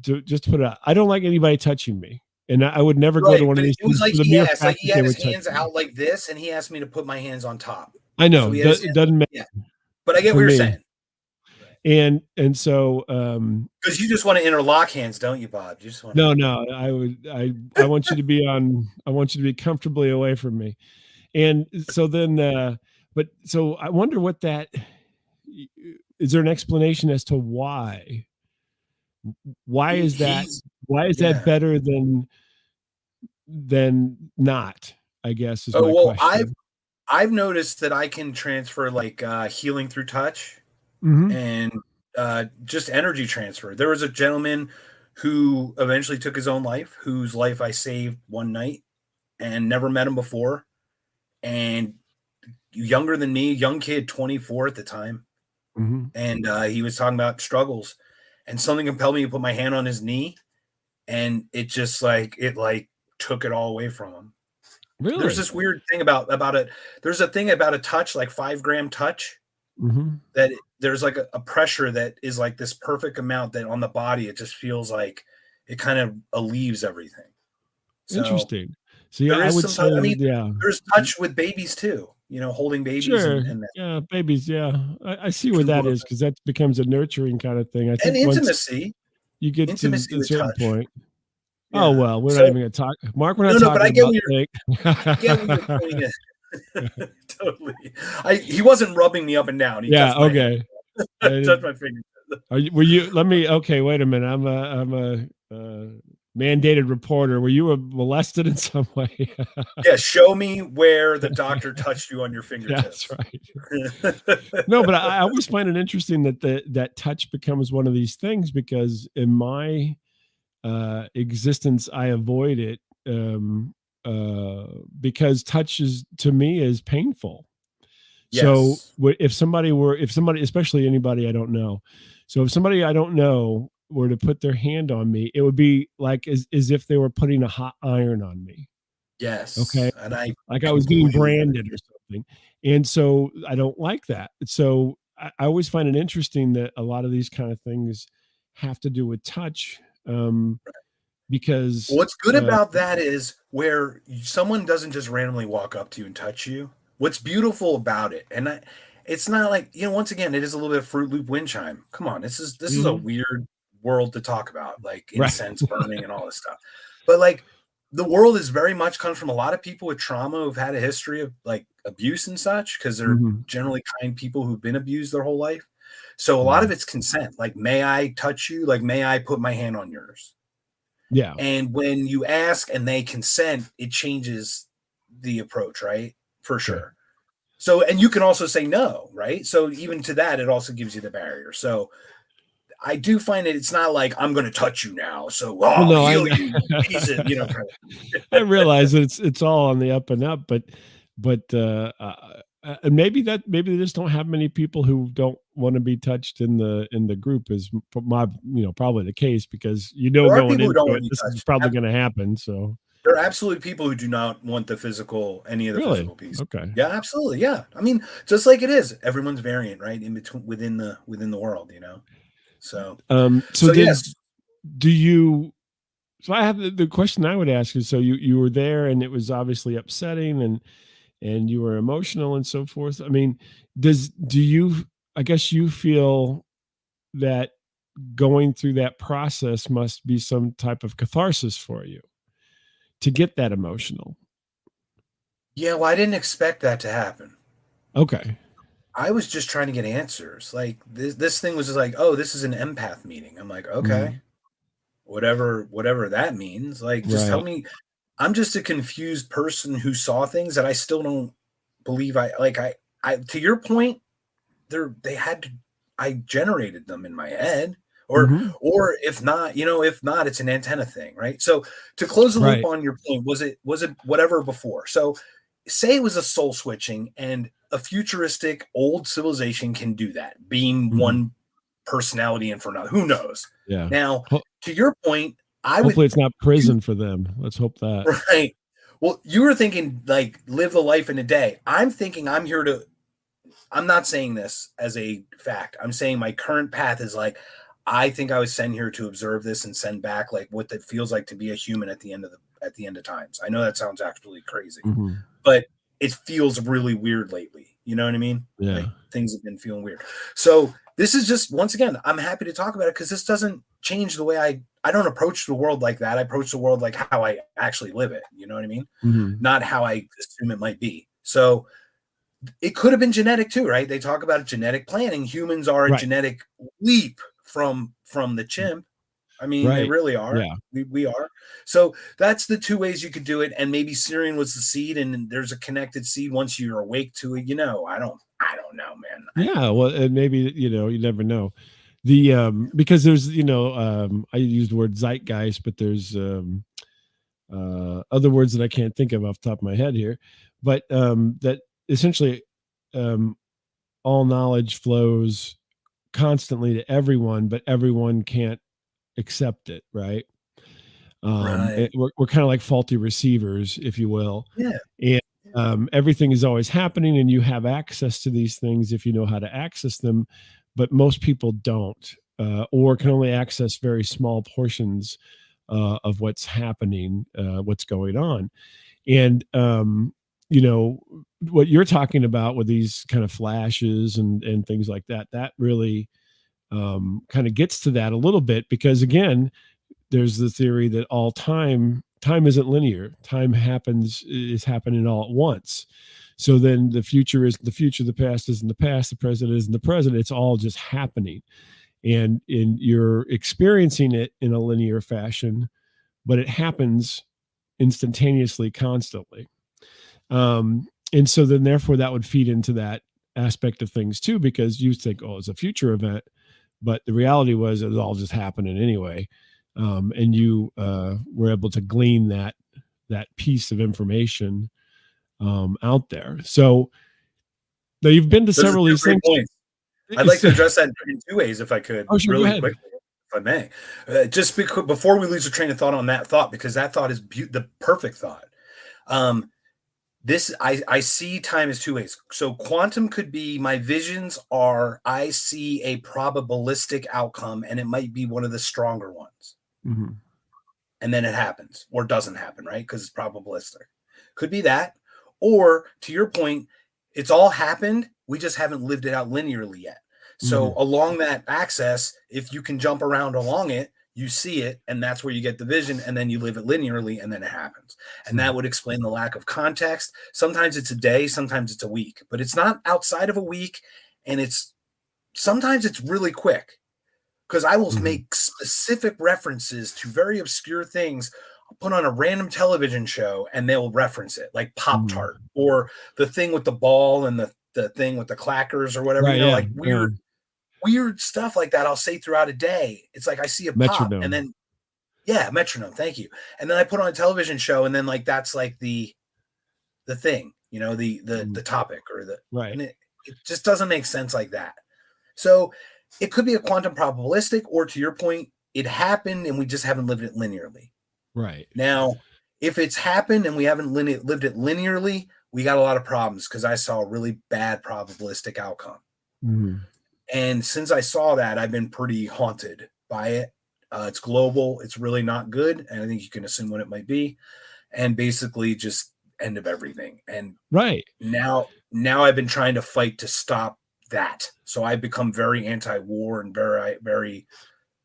just to put it out, I don't like anybody touching me, and I would never go to Right, one of but these it was things like for the he mere asked, like fact he that they had his would touch hands me. out like this, and he asked me to put my hands on top. I So know he had his it hand, doesn't matter yeah. But I get for what you're me, saying. Right. and so Because you just want to interlock hands, don't you, Bob? You just want to. no, no, I want you to be I want you to be comfortably away from me. And so then, but so I wonder what that is. There an explanation as to why He is that he's why is that yeah. better than not, I guess, is Oh, my well, question. I've noticed that I can transfer like healing through touch Hmm. and just energy transfer. There was a gentleman who eventually took his own life, whose life I saved one night and never met him before. And younger than me, young kid, 24 at the time. Hmm. And he was talking about struggles. And something compelled me to put my hand on his knee. And it just like took it all away from him. There's Really? this weird thing about it. There's a thing about a touch, like 5 gram touch, Hmm. that there's like a pressure that is like this perfect amount that on the body, it just feels like it kind of alleviates everything. So Interesting. So yeah, there I is would some say touch. I mean, yeah. there's touch with babies too, holding babies Sure. and Yeah, babies. Yeah, I see where true that love is, because that becomes a nurturing kind of thing. I and think once intimacy, you get to intimacy a with certain touch. point. Oh, Yeah. well, we're not So even gonna talk Mark, we're not no, but talking I get about what your Lake. I get what your point is. Totally. He wasn't rubbing me up and down. He Yeah, touched my hand. okay. I Touched my finger. were you let me okay, wait a minute. I'm a, mandated reporter. Were you, molested in some way? Yeah, show me where the doctor touched you on your Yeah, that's fingertips. right. No, but I always find it interesting that that touch becomes one of these things, because in my, existence, I avoid it, uh, because touch is, to me, is painful. So Yes. if somebody, especially anybody I don't know, so if somebody I don't know were to put their hand on me, it would be like as if they were putting a hot iron on me. Okay. Yes. And I Like I was getting completely branded understand. or something. And so I don't like that. So I always find it interesting that a lot of these kind of things have to do with touch, because, What's good uh, about that is where someone doesn't just randomly walk up to you and touch you. What's beautiful about it, and it's not like, once again, it is a little bit of Fruit Loop wind chime. Come on, this is a mhm, weird world to talk about, like right. incense burning and all this stuff. But like the world is very much comes from a lot of people with trauma who've had a history of like abuse and such, because they're Mhm, generally kind people who've been abused their whole life. So a lot mhm. of it's consent. Like, may I touch you? Like, may I put my hand on yours? Yeah. And when you ask and they consent, it changes the approach, right? For Okay. sure. So, and you can also say no, right? So, even to that, it also gives you the barrier. So, I do find that it's not like I'm going to touch you now. So, Well, I'll no, heal you, piece it, kind I of. realize that it's all on the up and up, but and maybe they just don't have many people who don't want to be touched in the group, is my, probably the case, because There are going people who into don't want it, to be this is touched. probably going to happen. So There are absolutely people who do not want the physical, any of the really, physical piece. okay. Yeah, absolutely. Yeah. I mean, just like it is, everyone's variant, right? In between, within the world. So, So so then, yes, do you? So I have the question I would ask is: so you were there, and it was obviously upsetting, and you were emotional and so forth. I mean, I guess you feel that going through that process must be some type of catharsis for you to get that emotional. Yeah, well, I didn't expect that to happen. Okay. I was just trying to get answers. Like this thing was just like, oh, this is an empath meeting. I'm like, okay, Mhm. whatever that means. Like, just tell Right. me. I'm just a confused person who saw things that I still don't believe I like. I to your point, they had to. I generated them in my head, Mhm. or if not, if not, it's an antenna thing, right? So to close the loop Right. on your point, was it whatever before? So say it was a soul switching, and a futuristic old civilization can do that, being Mhm. one personality in for another. Who knows? Yeah. Now, Ho to your point, I would Hopefully it's not you prison for them. Let's hope that. right. Well, you were thinking like live the life in a day. I'm thinking I'm here to I'm not saying this as a fact. I'm saying my current path is like, I think I was sent here to observe this and send back like what it feels like to be a human at the end of times. I know that sounds actually crazy, Mhm. but it feels really weird lately. You know what I mean? Yeah. Like things have been feeling weird. So this is just once again, I'm happy to talk about it because this doesn't change the way I don't approach the world like that. I approach the world like how I actually live it. You know what I mean? Mhm. Not how I assume it might be. So it could have been genetic too, right? They talk about genetic planning. Humans are a Right. genetic leap from the chimp. I mean, they Right. really are. Yeah. We are. So that's the two ways you could do it. And maybe Syrian was the seed, and there's a connected seed once you're awake to it. I don't know, man. Yeah, well, and maybe, you never know. Because there's, I use the word zeitgeist, but there's other words that I can't think of off the top of my head here, but that essentially um, all knowledge flows constantly to everyone, but everyone can't accept it, right? Right. We're kind of like faulty receivers, if you will, Yeah. and everything is always happening, and you have access to these things if you know how to access them, but most people don't, or can only access very small portions of what's happening, what's going on. And you know what you're talking about with these kind of flashes and things like that, that really kind of gets to that a little bit, because again, there's the theory that all time isn't linear. Time is happening all at once. So then the future is the future, the past isn't the past, the present isn't the present. It's all just happening, and you're experiencing it in a linear fashion, but it happens instantaneously, constantly. And so then therefore that would feed into that aspect of things too, because you think, oh, it's a future event, but the reality was it was all just happening anyway. And you were able to glean that piece of information out there. So now you've been to Those are several of two these great things. points. I'd like It's, to address that in two ways if I could, oh, sure, go really ahead. quickly, if I may. Just before we lose a train of thought on that thought, because that thought is the perfect thought. Um, this I see time as two ways. So quantum could be my visions are I see a probabilistic outcome, and it might be one of the stronger ones, Mhm. and then it happens or doesn't happen, right? Because it's probabilistic. Could be that, or to your point, it's all happened. We just haven't lived it out linearly yet. So Mhm. along that axis, if you can jump around along it, you see it, and that's where you get the vision, and then you live it linearly, and then it happens. And that Mhm. would explain the lack of context. Sometimes it's a day, sometimes it's a week, but it's not outside of a week, and it's sometimes it's really quick because I will Mhm. make specific references to very obscure things. I'll put on a random television show and they'll reference it, like Pop Mhm. Tart or the thing with the ball and the thing with the clackers or whatever, Right. Yeah. like weird stuff like that. I'll say throughout a day. It's like I see a pop and Metronome. then yeah, metronome. Thank you. And then I put on a television show and then like that's like the thing, the Mhm. topic or Right. and it just doesn't make sense like that. So it could be a quantum probabilistic, or to your point, it happened and we just haven't lived it linearly. Right. Now, if it's happened and we haven't lived it linearly, we got a lot of problems because I saw a really bad probabilistic outcome. Mhm. And since I saw that, I've been pretty haunted by it. It's global. It's really not good. And I think you can assume what it might be. And basically, just end of everything. And Right. now I've been trying to fight to stop that. So I've become very anti-war, and very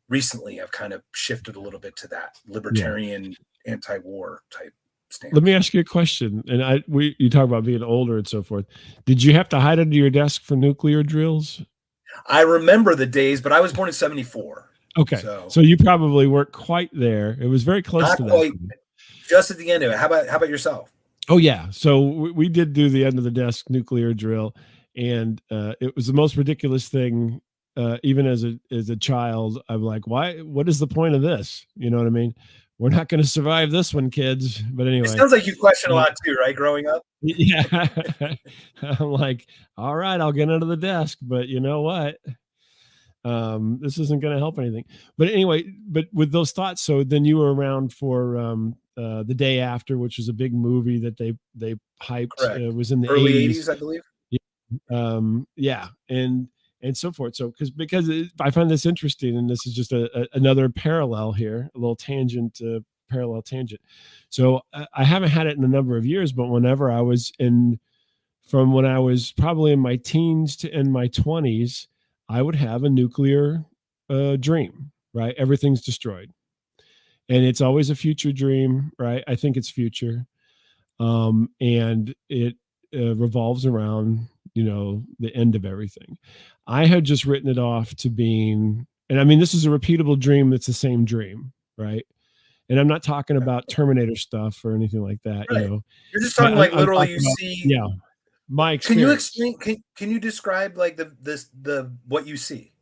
recently I've kind of shifted a little bit to that Yeah. libertarian anti-war type Let me stance. ask you a question. And you talk about being older and so forth. Did you have to hide under your desk for nuclear drills? I remember the days, but I was born in 74. Okay. So So you probably weren't quite there. It was very close not to that. quite, just at the end of it. How about yourself? Oh yeah. So we did do the end of the desk nuclear drill, and it was the most ridiculous thing. Even as a child, I'm like, why? What is the point of this? You know what I mean? We're not going to survive this one, kids. But It anyway, sounds like you question a uh, lot too, right? Growing up. yeah. I'm like, all right, I'll get under the desk, but you know what? This isn't going to help anything. But anyway, but with those thoughts, so then you were around for the day after, which was a big movie that they hyped. Correct. Was in the Early '80s. 80s, I believe. Yeah, and so forth. So because I find this interesting, and this is just another parallel here, a little tangent, parallel tangent. So I haven't had it in a number of years, but whenever I was in, from when I was probably in my teens to in my 20s, I would have a nuclear dream, right? Everything's destroyed. And it's always a future dream, right? I think it's future. And it revolves around, the end of everything. I had just written it off to being, and I mean, this is a repeatable dream that's the same dream, right? And I'm not talking about Terminator stuff or anything like that, Right. You're just but talking like I'm literally talking you about, see. yeah, my Can you experience. explain? Can you describe like the what you see?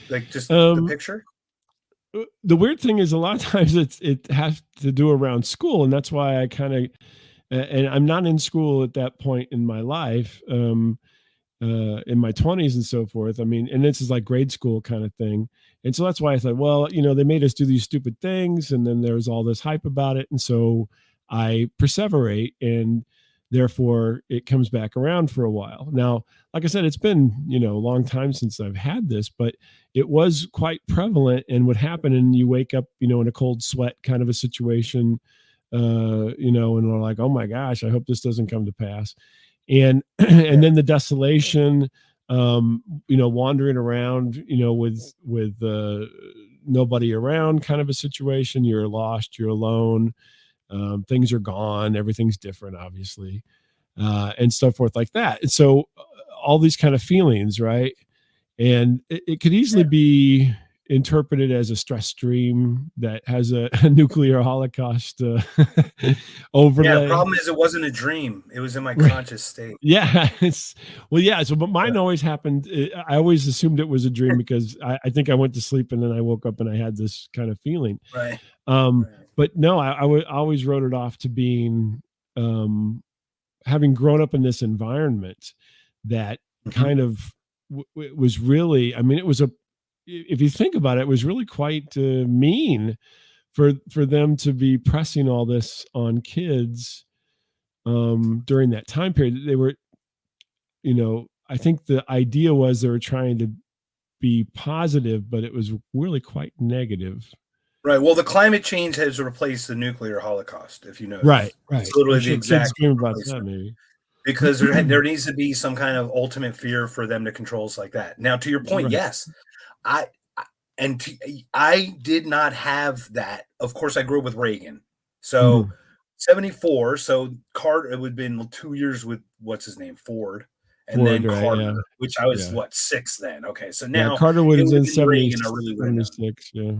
Like just the Um, picture? the weird thing is a lot of times it has to do around school, and that's why I kind of, and I'm not in school at that point in my life, in my 20s and so forth. I mean, and this is like grade school kind of thing. And so that's why I thought, well, they made us do these stupid things, and then there's all this hype about it. And so I perseverate, and therefore it comes back around for a while. Now, like I said, it's been, a long time since I've had this, but it was quite prevalent and would happen. And you wake up, in a cold sweat kind of a situation, and we're like, oh my gosh, I hope this doesn't come to pass. And Yeah. and then the desolation, wandering around, with nobody around kind of a situation. You're lost, you're alone, things are gone, everything's different, obviously, and so forth like that. And so all these kind of feelings, right? And it could easily Yeah. be interpreted as a stress stream that has a nuclear holocaust Yeah. overlay. Problem is, it wasn't a dream. It was in my Right. conscious state. Yeah, well, yeah. So, but Yeah. mine always happened. I always assumed it was a dream because I think I went to sleep and then I woke up and I had this kind of feeling. Right. Um, Right. but no, I always wrote it off to being, um, having grown up in this environment that Mhm. kind of was really. I mean, it was a. If you think about it, it was really quite mean for them to be pressing all this on kids during that time period. They were, I think the idea was they were trying to be positive, but it was really quite negative. Right. Well, the climate change has replaced the nuclear holocaust. If you Right, notice, it's right. I'm literally the sure kids exact dream about that replacement. maybe. Because there needs to be some kind of ultimate fear for them to control us like that. Now, to your point, Right. yes, I I did not have that. Of course, I grew up with Reagan, so Mhm. 74. So Carter, it would have been 2 years with what's his name, Ford, and Ford, then right? Carter, Yeah, which I was yeah, what, six then. Okay, so yeah. now Carter would it have would have been been 70, Reagan. I really would have known. 76. Yeah.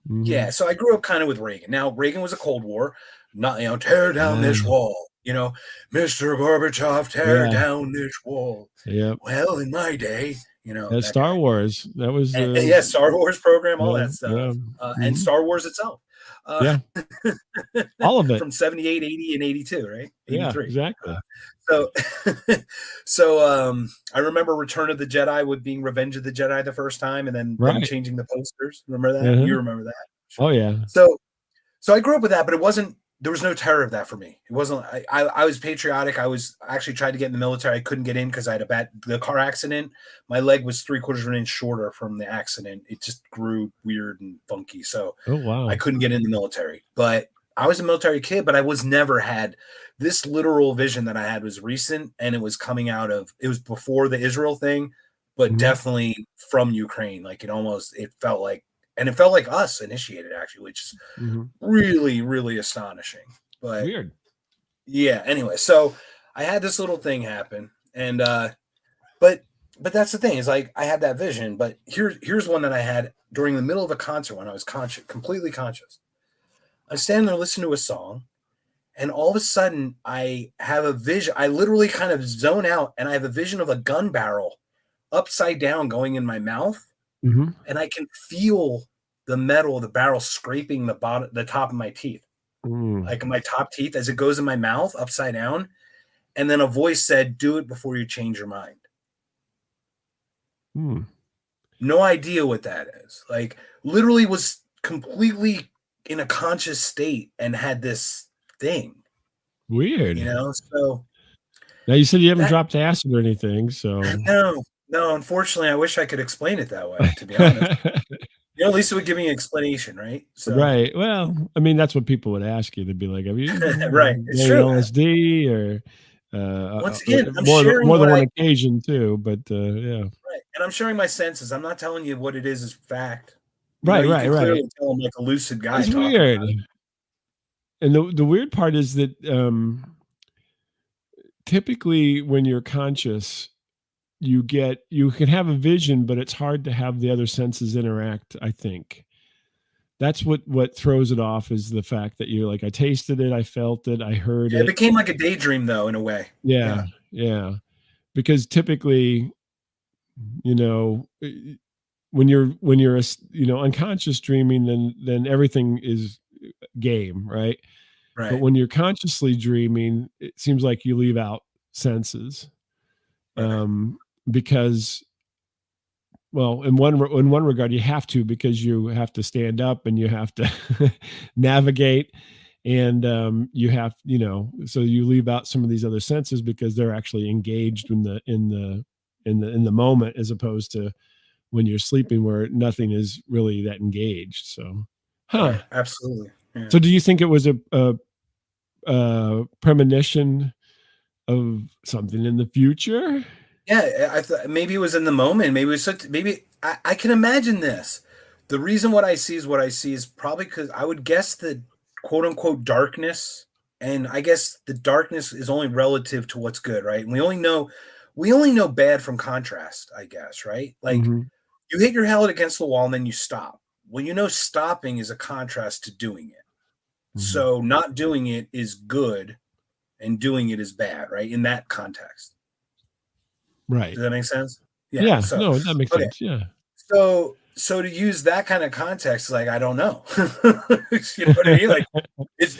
Hmm. Yeah, so I grew up kind of with Reagan. Now, Reagan was a Cold War, not, tear down Yeah, this wall, Mr. Gorbachev, tear yeah, down this wall. yeah. Well, in my day, That's that Star guy. Wars. That was And yeah, Star Wars program, all yeah, that yeah, stuff, and mhm, Star Wars itself, uh, yeah. All of it. from 78, 80, and 82, right? Yeah, 83. exactly. So, I remember Return of the Jedi with being Revenge of the Jedi the first time, and then them Right. changing the posters. Remember that? Uh-huh. You remember that? Oh yeah. So, so I grew up with that, but it wasn't. There was no terror of that for me. It wasn't. I was patriotic. I was actually tried to get in the military. I couldn't get in because I had the car accident. My leg was 3/4 of an inch shorter from the accident. It just grew weird and funky, so Oh I wow. couldn't get in the military. But I was a military kid, but I was never had this literal vision that I had was recent, and it was coming out of it was before the Israel thing, but Mhm. definitely from Ukraine. Like it felt like, and it felt like us initiated actually, which is Mhm. really, really astonishing. But Weird. yeah, anyway, so I had this little thing happen, and but but that's the thing is like I had that vision, but here's one that I had during the middle of a concert when I was conscious, completely conscious. I'm standing there listening to a song, and all of a sudden I have a vision. I literally kind of zone out, and I have a vision of a gun barrel upside down going in my mouth, Mhm. and I can feel the metal of the barrel scraping the top of my teeth, Mm. like my top teeth as it goes in my mouth upside down. And then a voice said, "Do it before you change your mind." Mm. No idea what that is. Like, literally was completely in a conscious state and had this thing, Weird. So Now you said you haven't that dropped acid or anything, so no, no, unfortunately, I wish I could explain it that way, to be honest. At least it would give me an explanation, right? So, Right. Well, I mean, that's what people would ask you. They'd be like, "Have you, right. It's any true. LSD or Once again, I'm more sharing than what one I occasion too?" But yeah. right, and I'm sharing my senses. I'm not telling you what it is fact. Right. You Right. can Right. clearly tell I'm like a lucid guy That's talking weird. about it. And the weird part is that typically when you're conscious, you can have a vision, but it's hard to have the other senses interact. I think that's what throws it off is the fact that you're like, I tasted it, I felt it, I heard Yeah, it it. became like a daydream, though, in a way. Yeah, Yeah, yeah. Because typically, you know, when you're unconscious dreaming, then everything is game, right? But right, when you're consciously dreaming, it seems like you leave out senses, right, um, because well, in one regard, you have to because you have to stand up and you have to navigate, and you have so you leave out some of these other senses because they're actually engaged in the moment as opposed to when you're sleeping where nothing is really that engaged. So, huh? right. Absolutely. Yeah. So, do you think it was a premonition of something in the future? Yeah, I thought maybe it was in the moment. Maybe it was maybe I can imagine this. The reason what I see is what I see is probably because I would guess the quote unquote darkness, and I guess the darkness is only relative to what's good, right? And we only know bad from contrast, I guess, right? Like Hmm. you hit your head against the wall and then you stop. Well, stopping is a contrast to doing it. Hmm. So not doing it is good and doing it is bad, right? In that context. Right. Does that make sense? Yeah. Yeah. So, No, that makes okay. sense. Yeah. So to use that kind of context, like I don't know. You know what I mean? Like it's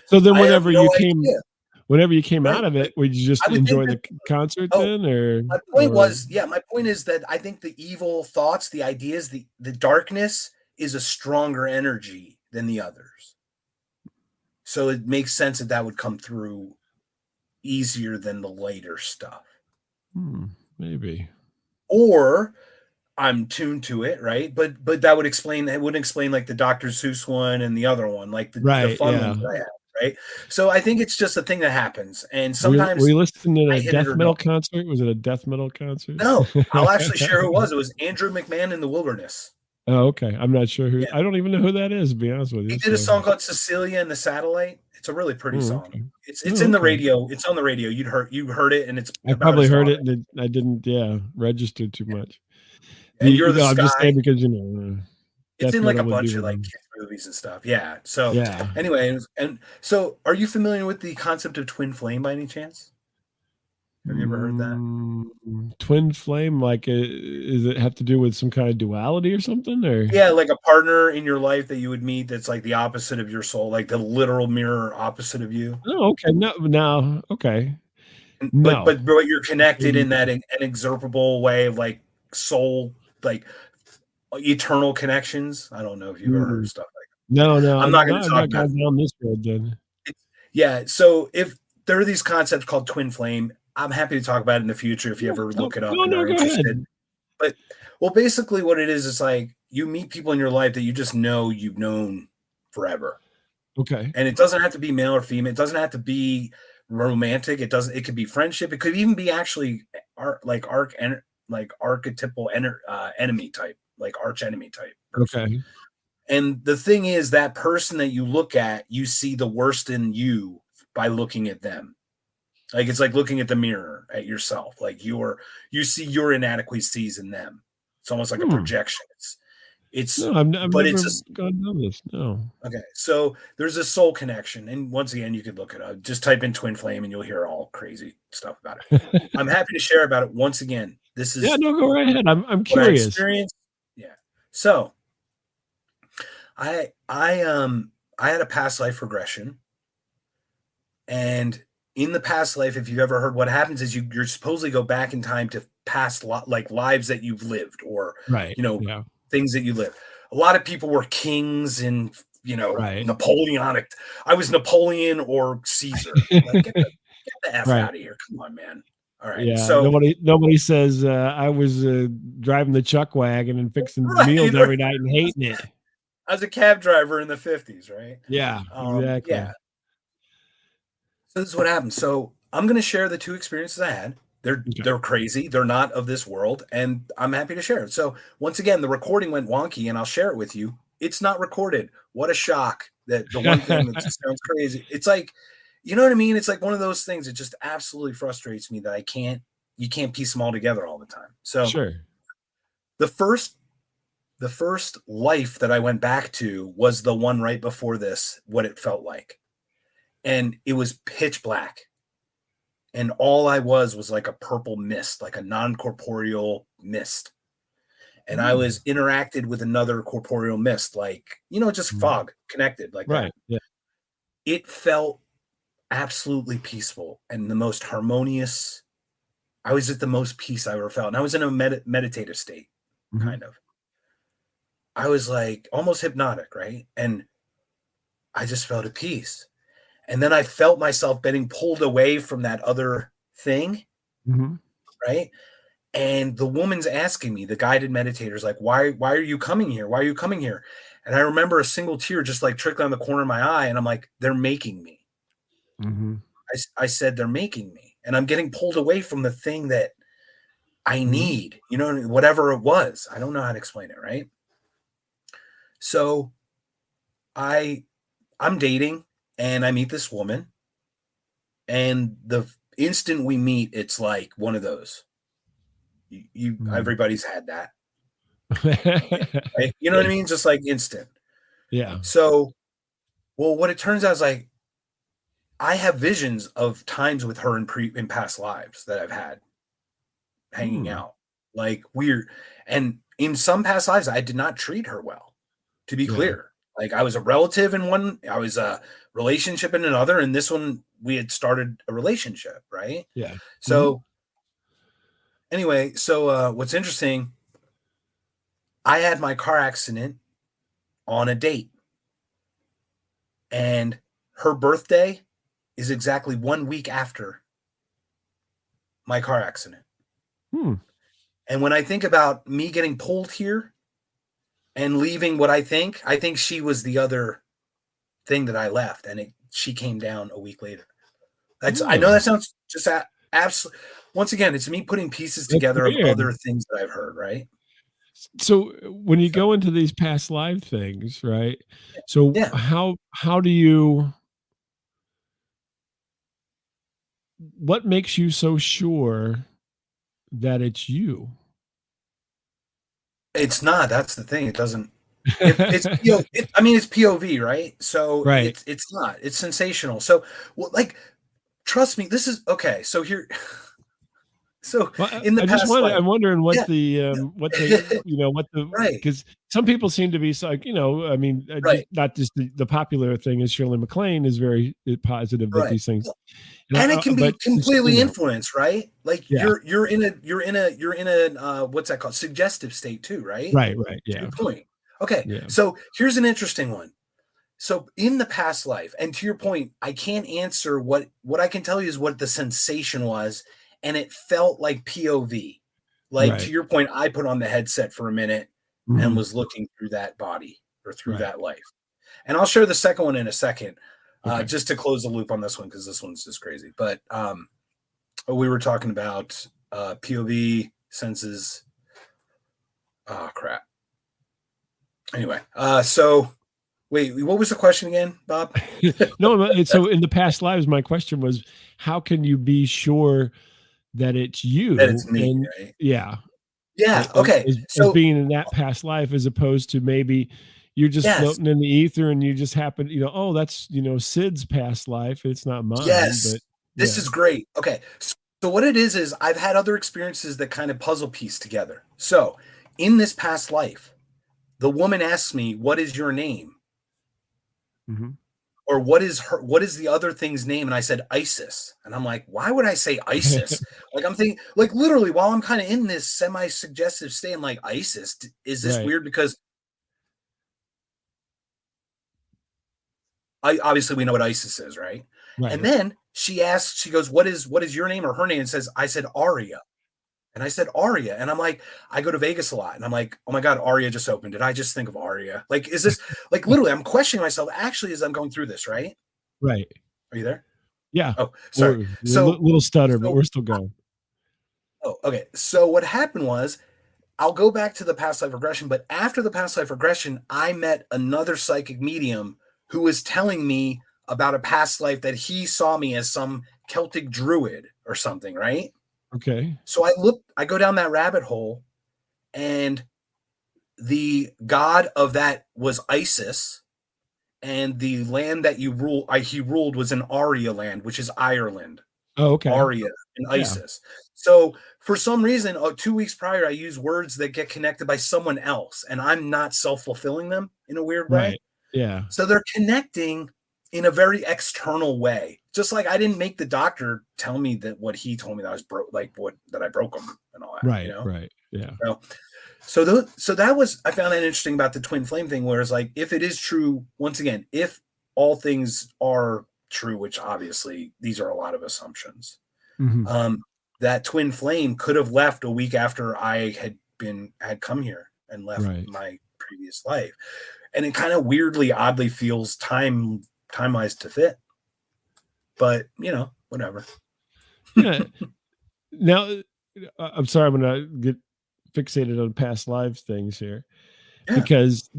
So then I have no idea. whenever you came Right? out of But it, would you I just would think enjoy that the concert oh, then or my point or was, yeah, my point is that I think the evil thoughts, the ideas, the darkness is a stronger energy than the others. So it makes sense that that would come through easier than the later stuff. maybe. Or I'm tuned to it, right? But that would explain like the Dr. Seuss one and the other one, like the Right, fun yeah. ones I have, right? So I think it's just a thing that happens, and Were sometimes you listening to I a hit it death or metal don't. concert? Was it a death metal concert? No, I'll actually share who it was. It was Andrew McMahon in the Wilderness. Oh, okay. I'm not sure who Yeah, I don't even know who that is, to be honest with he you, did a so song called Cecilia and the Satellite. It's a really pretty song. okay. It's Oh, in the okay. radio. It's on the radio. You heard it, and it's I about probably his heard daughter. it and I didn't, yeah, register too much. And You're the I'm just Sky. saying because, It's death in like metal a would be bunch of one of like them. kids movies and stuff. Yeah. So Yeah. anyway, and so are you familiar with the concept of twin flame by any chance? Have you ever heard that? Twin flame, like, is it have to do with some kind of duality or something, or Yeah, like a partner in your life that you would meet that's like the opposite of your soul, like the literal mirror opposite of you. Oh, okay. No, okay. But No. you're connected in that inexorable way of like soul, like eternal connections. I don't know if you've ever heard Mm. of stuff like No, that. I'm not going to I've talk not about it. gone down this road then. Yeah. So if there are these concepts called twin flame, I'm happy to talk about it in the future if you Yeah. ever Oh, look it up no, and no, are go interested. ahead. But well, basically what it is like you meet people in your life that you just know you've known forever. Okay. And it doesn't have to be male or female. It doesn't have to be romantic. It could be friendship. It could even be actually archetypal enemy type, like arch enemy type person. Okay. And the thing is, that person that you look at, you see the worst in you by looking at them. Like, it's like looking at the mirror at yourself. Like, you see your inadequacies in them. It's almost like a projection. No, I've But never it's gone down this. No. okay. So there's a soul connection. And once again, you could look it up. Just type in twin flame and you'll hear all crazy stuff about it. I'm happy to share about it. Once again, this Yeah, is no, go right ahead. I'm what I curious. experienced. Yeah. So I had a past life regression, and in the past life, if you've ever heard, what happens is you're supposedly go back in time to past like lives that you've lived, or Right. Yeah. things that you live. A lot of people were kings and Right. Napoleonic. I was Napoleon or Caesar. Like, get the F Right. out of here. Come on, man. All right. Yeah. So Nobody says I was driving the chuck wagon and fixing meals right, every night and hating it. I was a cab driver in the 50s, right? Yeah. Yeah. Exactly. So this is what happened. So I'm going to share the two experiences I had. Okay. They're crazy. They're not of this world, and I'm happy to share it. So once again, the recording went wonky, and I'll share it with you. It's not recorded. What a shock! That the one thing that just sounds crazy. It's like, you know what I mean? It's like one of those things that just absolutely frustrates me that you can't piece them all together all the time. So Sure. the first life that I went back to was the one right before this. What it felt like, and it was pitch black. And all I was like a purple mist, like a non-corporeal mist. And I was interacted with another corporeal mist, like, just fog connected like Right. that. Yeah. It felt absolutely peaceful and the most harmonious. I was at the most peace I ever felt. And I was in a meditative state, Mhm. kind of. I was like almost hypnotic, right? And I just felt at peace. And then I felt myself getting pulled away from that other thing, Mhm. right? And the woman's asking me, the guided meditator's like, why are you coming here? Why are you coming here? And I remember a single tear just like trickling down the corner of my eye. And I'm like, they're making me. Mhm. I said, they're making me. And I'm getting pulled away from the thing that I Mhm. need, whatever it was. I don't know how to explain it, right? So I I'm dating and I meet this woman. And the instant we meet, it's like one of those. Mhm. Everybody's had that. Right? You know what I mean? Just like instant. Yeah. So, well, what it turns out is like I have visions of times with her in past lives that I've had hanging Hmm. out, like weird. And in some past lives, I did not treat her well. To be Yeah. clear, like I was a relative in one, I was a relationship in another, and this one we had started a relationship, right? Yeah. Mhm. So anyway, what's interesting, I had my car accident on a date, and her birthday is exactly 1 week after my car accident. Hmm. And when I think about me getting pulled here and leaving what I think she was the other thing that I left, and she came down a week later. I know Oh, that sounds just absolutely. Once again, it's me putting pieces that's together of weird. other things that I've heard, right? So when you So go into these past live things, right? So yeah, how do you what makes you so sure that it's you? it's not. That's the thing. It doesn't. It's I mean, it's POV, right? So Right. it's not. It's sensational. So, well, like, trust me. This is okay. So here, so Well, in the I just past wonder. life, I'm wondering yeah, what the yeah. what the Right, because some people seem to be like I mean just right, not just the popular thing is Shirley MacLaine is very positive that right. these things, And it can but be just completely influenced, right? Like yeah, you're in a what's that called, suggestive state too, right? right, To yeah, your point. Okay, yeah, so here's an interesting one. So in the past life, and to your point, I can't answer what I can tell you is what the sensation was, and it felt like POV. Like, to right, your point, I put on the headset for a minute and hmm was looking through that body or through right, that life. And I'll share the second one in a second, Okay. just to close the loop on this one, because this one's just crazy. But we were talking about POV senses. Oh, crap. Anyway, so wait, what was the question again, Bob? No, so in the past lives, my question was, how can you be sure that it's you? That it's me, And right? yeah, Yeah. Okay. as So being in that past life, as opposed to maybe you're just yes, floating in the ether and you just happen, oh, that's, Sid's past life. It's not mine, yes, but this yeah. is great. Okay. So what it is I've had other experiences that kind of puzzle piece together. So in this past life, the woman asks me, "What is your name?" Mhm. Or what is the other thing's name? And I said Isis. And I'm like, why would I say Isis? Like I'm thinking, like literally while I'm kind of in this semi-suggestive state, I'm like, Isis, is this Right, weird? Because I obviously we know what ISIS is, right? And right. then she goes, what is your name or her name? And says, I said Aria. And I said Aria. And I'm like, I go to Vegas a lot. And I'm like, oh my God, Aria just opened. Did I just think of Aria? Like, is this like literally I'm questioning myself actually as I'm going through this, right? Right. Are you there? Yeah. Oh, sorry. We're a So little stutter, but so we're still going. oh, okay. So what happened was I'll go back to the past life regression, but after the past life regression, I met another psychic medium who was telling me about a past life that he saw me as some Celtic druid or something, right? Okay. So I go down that rabbit hole, and the god of that was Isis, and the land that he ruled was an Aria land, which is Ireland. Oh, okay. Aria and Yeah. Isis. So for some reason, 2 weeks prior, I use words that get connected by someone else, and I'm not self-fulfilling them in a weird way. Right. Yeah. So they're connecting in a very external way. Just like I didn't make the doctor tell me that what he told me that I was broke, like what that I broke him and all that, you Right. know. Right. Yeah. So that was I found that interesting about the twin flame thing, where it's like if it is true, once again, if all things are true, which obviously these are a lot of assumptions, Mhm. um, that twin flame could have left a week after I had come here and left Right. my previous life, and it kind of weirdly, oddly feels time wise to fit. But whatever. Yeah. Now, I'm sorry, I'm gonna get fixated on past lives things here Yeah. because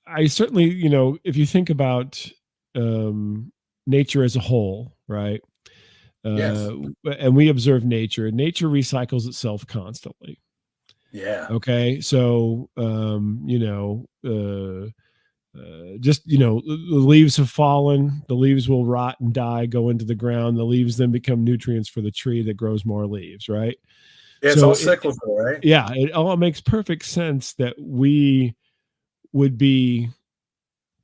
I certainly, if you think about nature as a whole, right? Yes. And we observe nature, and nature recycles itself constantly. Yeah. Okay, so just the leaves have fallen, the leaves will rot and die, go into the ground, the leaves then become nutrients for the tree that grows more leaves, right? Yeah. It's So all cyclical, right? yeah, it all makes perfect sense that we would be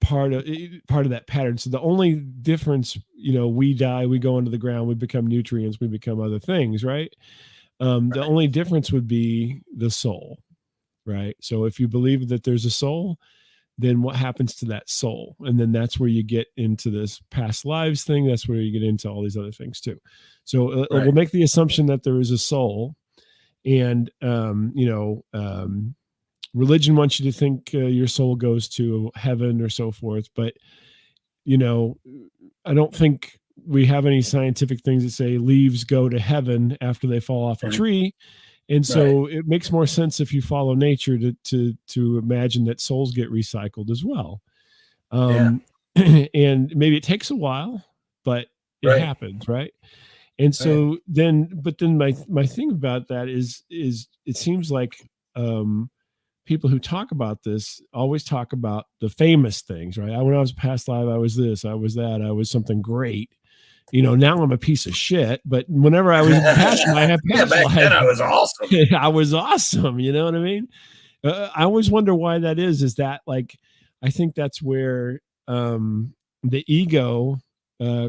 part of that pattern. So the only difference, we die, we go into the ground, we become nutrients, we become other things, right? The Right. only difference would be the soul, right? So if you believe that there's a soul, then what happens to that soul? And then that's where you get into this past lives thing. That's where you get into all these other things too. So we'll Right. make the assumption that there is a soul, and religion wants you to think your soul goes to heaven or so forth, but you know I don't think we have any scientific things that say leaves go to heaven after they fall off a Mhm. tree. And Right. so it makes more sense if you follow nature to imagine that souls get recycled as well. Yeah. um and maybe it takes a while, but it Right. happens, right? And Right. so then my thing about that is it seems like um people who talk about this always talk about the famous things, right? When I was past life, I was this, I was that, I was something great. Now I'm a piece of shit, but whenever I was past my Yeah. past Back life, then, I was awesome. I was awesome. You know what I mean? I always wonder why that is. Is that like, I think that's where the ego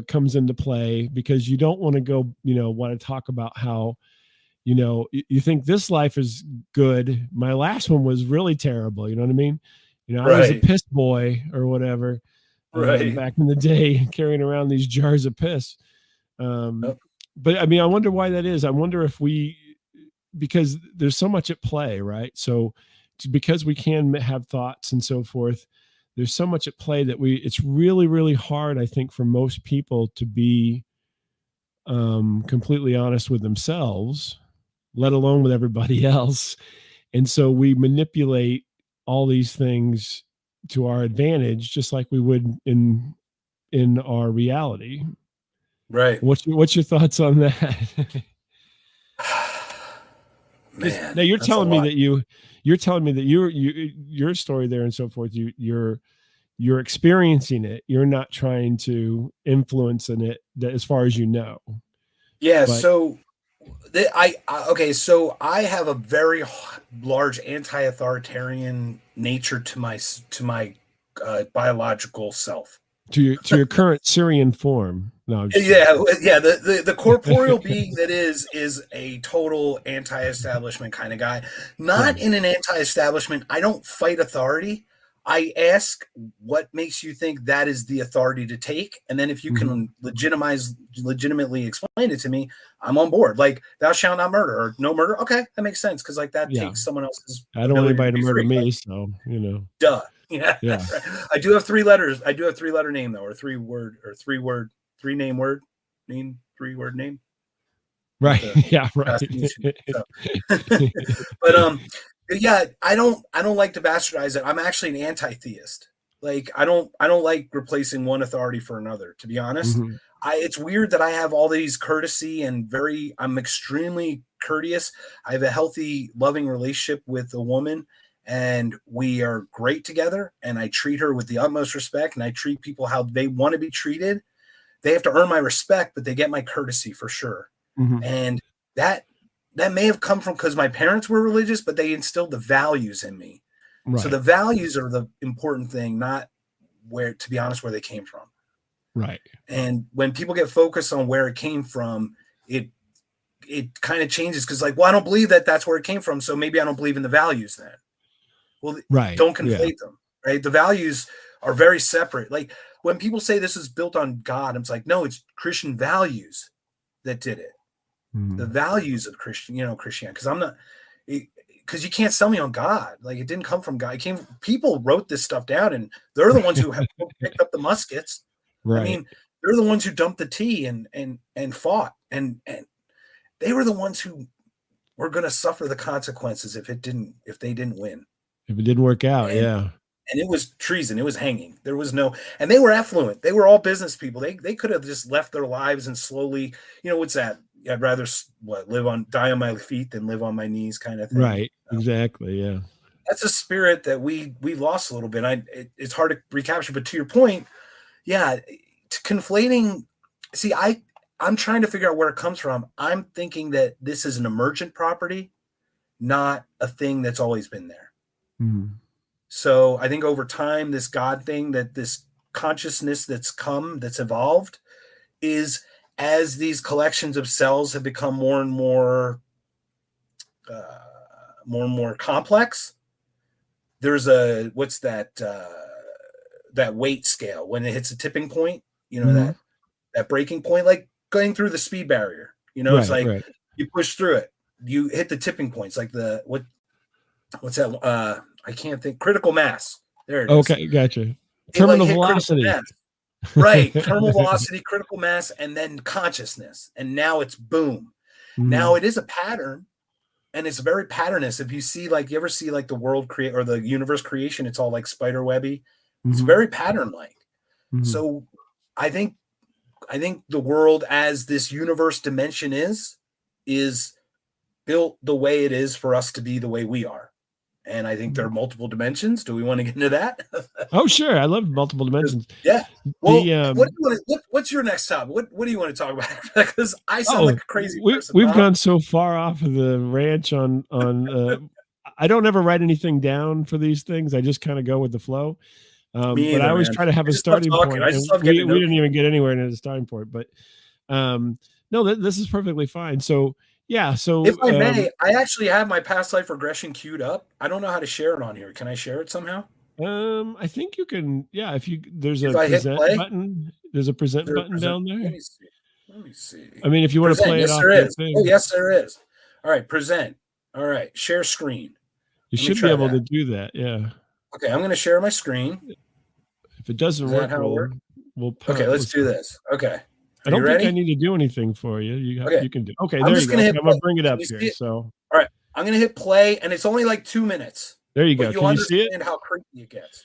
comes into play, because you don't want to go, want to talk about how, you think this life is good. My last one was really terrible. You know what I mean? I was a Right. piss boy or whatever Right. back in the day, carrying around these jars of piss. Um, Yep. but I mean, I wonder why that is. I wonder if because there's so much at play, right? So because we can have thoughts and so forth, there's so much at play that it's really, really hard, I think, for most people to be completely honest with themselves, let alone with everybody else. And so we manipulate all these things to our advantage, just like we would in our reality. Right. What's your thoughts on that? Because Man, now you're that's a telling me lot. that you're telling me that your story there and so forth, you're experiencing it. You're not trying to influence in it as far as you know. Yeah, But so okay, so I have a very large anti-authoritarian nature to my biological self. to your current Syrian form. No, I'm just Yeah, joking. yeah. The corporeal being that is a total anti-establishment kind of guy. Yeah. Not in an anti-establishment. I don't fight authority. I ask what makes you think that is the authority to take, and then if you Mm-hmm. can legitimately explain it to me, I'm on board. Like thou shalt not murder or no murder. Okay, that makes sense because like that Yeah. takes someone else's I don't want ability to anybody to be murder free. Like me, so you know. duh. Yeah, Yeah. right. I do have 3 letters. I do have 3 letter name though, or 3 word, 3 name word, name 3 word name. With Right. the Yeah. Right. fascination. So, but yeah, I don't like to bastardize it. I'm actually an anti-theist. Like I don't like replacing one authority for another. To be honest, Hmm. it's weird that I have all these courtesy and I'm extremely courteous. I have a healthy, loving relationship with a woman, and we are great together. And I treat her with the utmost respect, and I treat people how they want to be treated. They have to earn my respect, but they get my courtesy for sure. Hmm. And that that may have come from because my parents were religious, but they instilled the values in me. So Right. the values are the important thing, not where, to be honest, where they came from. Right. And when people get focused on where it came from, it it kind of changes because like, well, I don't believe that that's where it came from, so maybe I don't believe in the values then. Well, Right. don't Yeah. conflate them, right? The values are very separate. Like when people say this is built on God, I'm like, no, it's Christian values that did it. The Mm. values of Christianity. Because I'm not, because you can't sell me on God. Like it didn't come from God. It came. People wrote this stuff down, and they're the ones who have picked up the muskets. I Right. mean, they're the ones who dumped the tea and fought, and they were the ones who were going to suffer the consequences if they didn't win. If it didn't work out, And yeah. and it was treason. It was hanging. There was no, and they were affluent. They were all business people. They could have just left their lives and slowly, what's that? I'd rather die on my feet than live on my knees, kind of thing. Right. Exactly. Yeah. That's a spirit that we lost a little bit. It's hard to recapture. But to your point, yeah, conflating. See, I'm trying to figure out where it comes from. I'm thinking that this is an emergent property, not a thing that's always been there. Mm. So I think over time, this God thing, that this consciousness that's evolved, is as these collections of cells have become uh, more and more complex. There's what's that weight scale when it hits a tipping point. Hmm. That breaking point, like going through the speed barrier. It's Right. like Right. you push through it, you hit the tipping points, like what's that? I can't think. Critical mass. There it is. Okay. Gotcha. It like Terminal hit critical velocity. mass. Right. Terminal velocity, critical mass, and then consciousness. And now it's boom. Now Hmm. it is a pattern, and it's very patternist. If you see, like, you ever see like the world create or the universe creation, it's all like spider webby. It's Hmm. very pattern like. Hmm. So I think the world as this universe dimension is built the way it is for us to be the way we are. And I think there are multiple dimensions. Do we want to get into that? Oh, sure. I love multiple dimensions. Yeah. Well, The what's your next topic? What do you want to talk about? Because I sound Oh, like a crazy person, we've Bob. gone so far off of the ranch on. I don't ever write anything down for these things. I just kind of go with the flow. Me But I either, always man. try to have I a just love starting talking. point, I and just love getting to we know didn't people. even get anywhere near the starting point. But no, this is perfectly fine. So yeah, If so I may, I actually have my past life regression queued up. I don't know how to share it on here. Can I share it somehow? I think you can. Yeah, if you there's If a I hit present play, button. There's a is present there a button present? down Let there. me see. Let me see. I mean, if you want to Present. play it Yes, off there your is. Oh, thing, yes, there is. All right, present. All right, share screen. you Let me should be try able to that. do that. Yeah. Okay, I'm going to share my screen. If it doesn't Is that work, how it works? we'll Okay, let's pause. do this. Okay. I Are you don't think I ready? need to do anything for you. Okay. You can do. Okay, I'm there you just go. gonna Okay, hit I'm play. gonna bring it Can up you see here. it? So All right. I'm gonna hit play, and it's only like 2 minutes, there you but go. you'll Can you see it? understand how creepy it gets.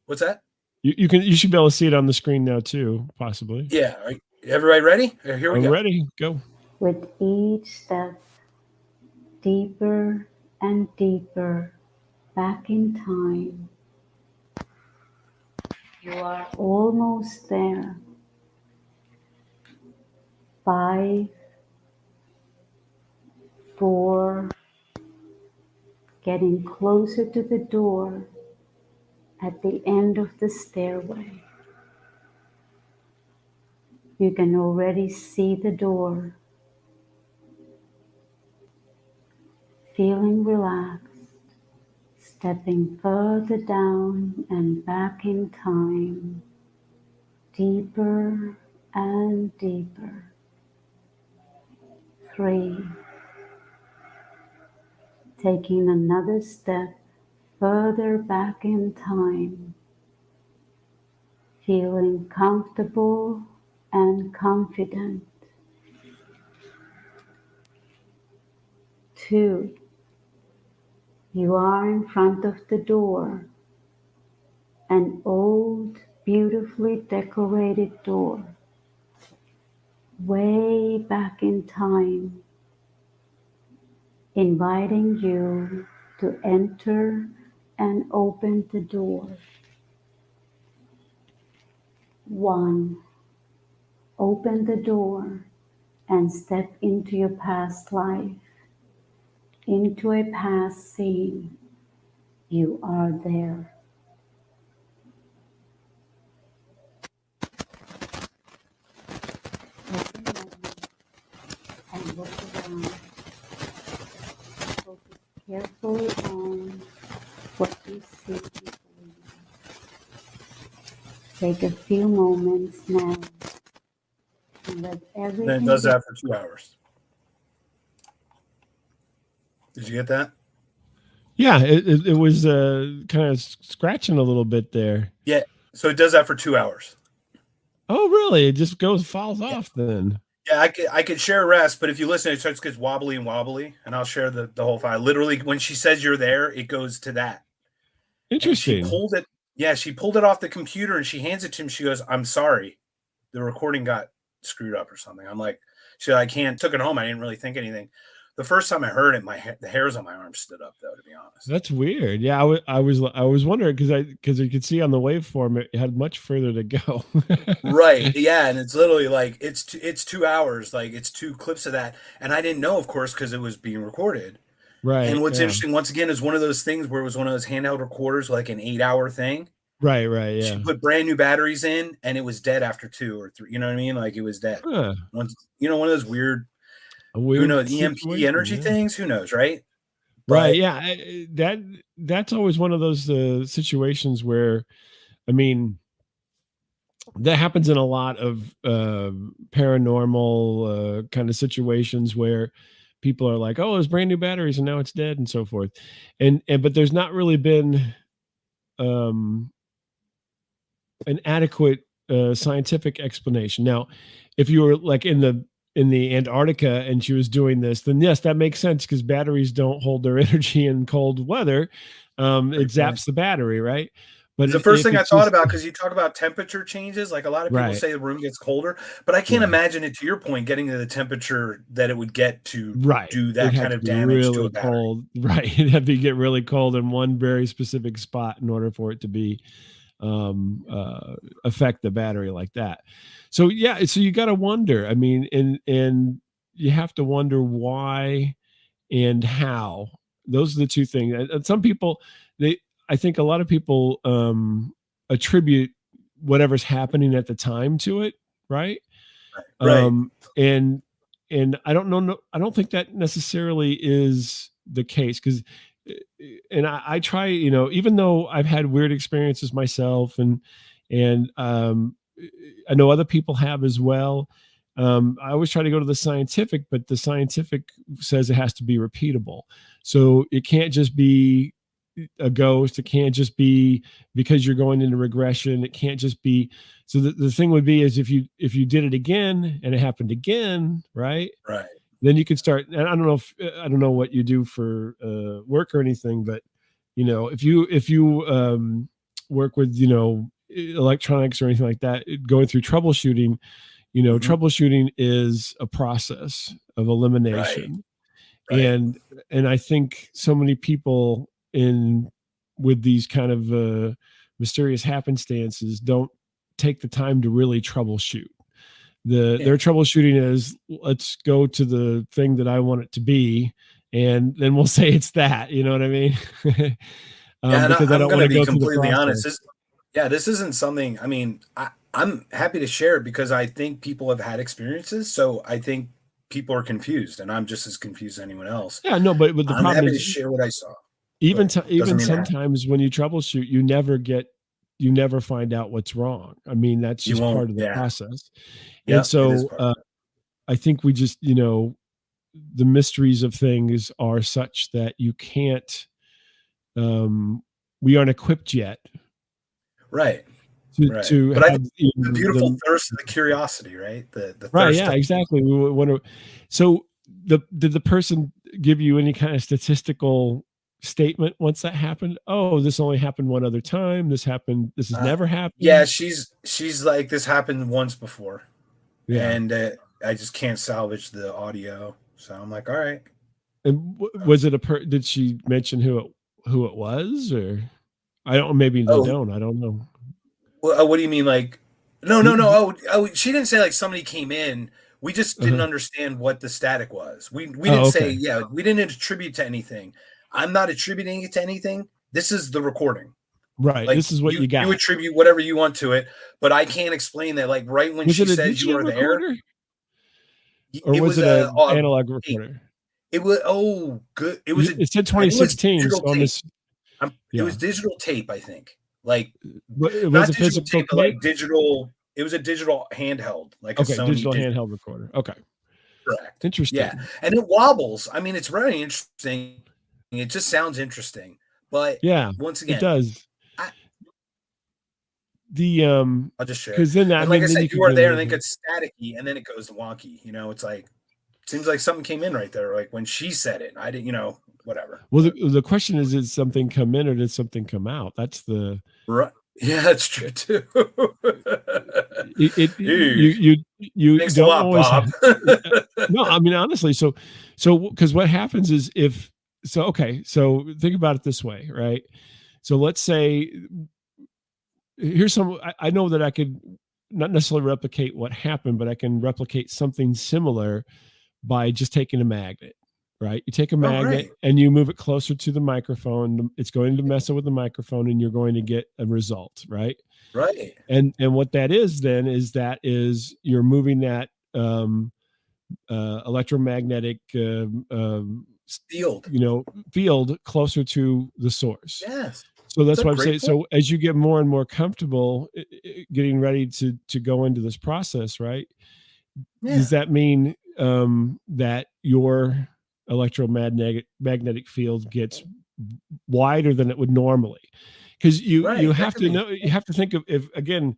What's that? You should be able to see it on the screen now too, possibly. Yeah. All right. Everybody ready? Here we I'm go. ready. Go. With each step, deeper and deeper back in time, you are almost there. 5, 4, getting closer to the door at the end of the stairway. You can already see the door, feeling relaxed, stepping further down and back in time, deeper and deeper. 3, taking another step further back in time, feeling comfortable and confident. 2, you are in front of the door, an old, beautifully decorated door, way back in time, inviting you to enter and open the door. 1, open the door and step into your past life, into a past scene. You are there. Take a moment and look around. Focus carefully on what you see before you. Take a few moments now and let And then it everything does go. that for 2 hours. Did you get that? Yeah, it was kind of scratching a little bit there. Yeah. So it does that for 2 hours. Oh, really? It just falls Yeah. off then. Yeah, I could share rest, but if you listen, it starts gets wobbly and wobbly, and I'll share the whole file. Literally, when she says you're there, it goes to that. And she Interesting. pulled it. Yeah, she pulled it off the computer and she hands it to him. She goes, "I'm sorry, the recording got screwed up or something." I'm like, she I can't. Took it home. I didn't really think anything. The first time I heard it, the hairs on my arm stood up, though. To be honest. That's weird. Yeah, I was wondering because you could see on the waveform it had much further to go. Right. Yeah, and it's literally like it's 2 hours. Like it's two clips of that, and I didn't know, of course, because it was being recorded. And Right. what's Yeah. interesting, once again, is one of those things where it was one of those handheld recorders, like an 8-hour thing. Right. Right. She Yeah. put brand new batteries in, and it was dead after 2 or 3. You know what I mean? Like it was dead. Huh. Once, one of those weird, A who weird knows, EMP situation. energy Yeah. things. Who knows, right? Right. But Yeah. That's always one of those situations where, I mean, that happens in a lot of paranormal kind of situations where people are like, "Oh, it's brand new batteries and now it's dead," and so forth. And but there's not really been um, an adequate scientific explanation. Now, if you were like in the Antarctica and she was doing this, then yes, that makes sense because batteries don't hold their energy in cold weather. It great point. zaps the battery, right? But It's the first if thing I it's thought just about, because you talk about temperature changes. Like a lot of people right, say the room gets colder, but I can't yeah, imagine it, to your point, getting to the temperature that it would get to right, do it'd that have kind to of be damage to a really battery. cold, right? It'd have to get really cold in one very specific spot in order for it to be um uh affect the battery like that. So yeah, so you got to wonder, I mean, and you have to wonder why and how. Those are the two things. And some people, they, I think a lot of people attribute whatever's happening at the time to it, right? Right. um and I don't know, no, I don't think that necessarily is the case because and I try, even though I've had weird experiences myself, and I know other people have as well. I always try to go to the scientific, but the scientific says it has to be repeatable, so it can't just be a ghost. It can't just be because you're going into regression. It can't just be. So the thing would be is if you did it again and it happened again, right? Right. Then you could start. And I don't know what you do for work or anything, but if you work with electronics or anything like that, going through troubleshooting, troubleshooting is a process of elimination. Right. And I think so many people with these kind of mysterious happenstances don't take the time to really troubleshoot. Their troubleshooting is, let's go to the thing that I want it to be, and then we'll say it's that. You know what I mean? Because I don't want to go through the process. Honest. This isn't something. I mean, I'm happy to share it because I think people have had experiences. So I think people are confused, and I'm just as confused as anyone else. Yeah, no, but the problem happy is to share what I saw. Even sometimes when you troubleshoot, you never find out what's wrong. I mean, that's just part of the process. Yeah, and so I think we just, the mysteries of things are such that you can't, we aren't equipped yet. Right. To but have the beautiful thirst of the curiosity, right? The right. thirst. Yeah, exactly. We want to. So did the person give you any kind of statistical statement once that happened? Oh, this only happened one other time. This happened. This has never happened. Yeah, she's like, this happened once before. Yeah. And I just can't salvage the audio. So I'm like, all right. And was it did she mention who it was, or I don't, maybe they don't, I don't know. Well, what do you mean? Like, no. She didn't say like somebody came in. We just didn't understand what the static was. We didn't say, we didn't attribute to anything. I'm not attributing it to anything. This is the recording. Right. Like, this is what you got. You attribute whatever you want to it, but I can't explain that. Like right when she says you were there. Or was it an analog recorder? It was good. It was. It said 2016. It was digital tape, I think. Like it was a physical tape, but like digital. It was a digital handheld, like a Sony digital handheld recorder. Okay, correct. Interesting. Yeah, and it wobbles. I mean, it's very interesting. It just sounds interesting, but once again, it does. I'll just share because then like I said, you are there, and then it gets staticky, and then it goes wonky. It's like it seems like something came in right there. Like when she said it, I didn't. Whatever. Well, the question is, did something come in or did something come out? That's the right. Yeah, that's true too. You Thanks don't a lot, always. Bob. No, I mean honestly. So because what happens is so think about it this way, right? So let's say here's I know that I could not necessarily replicate what happened, but I can replicate something similar by just taking a magnet. Right. You take a magnet and you move it closer to the microphone. It's going to mess with the microphone and you're going to get a result. Right. Right. And what that is then is you're moving that electromagnetic field, field closer to the source. Yes. So that's why I'm saying. So as you get more and more comfortable getting ready to go into this process, right? Yeah. Does that mean that your electromagnetic field gets wider than it would normally? Because you have to know, you have to think of, if again,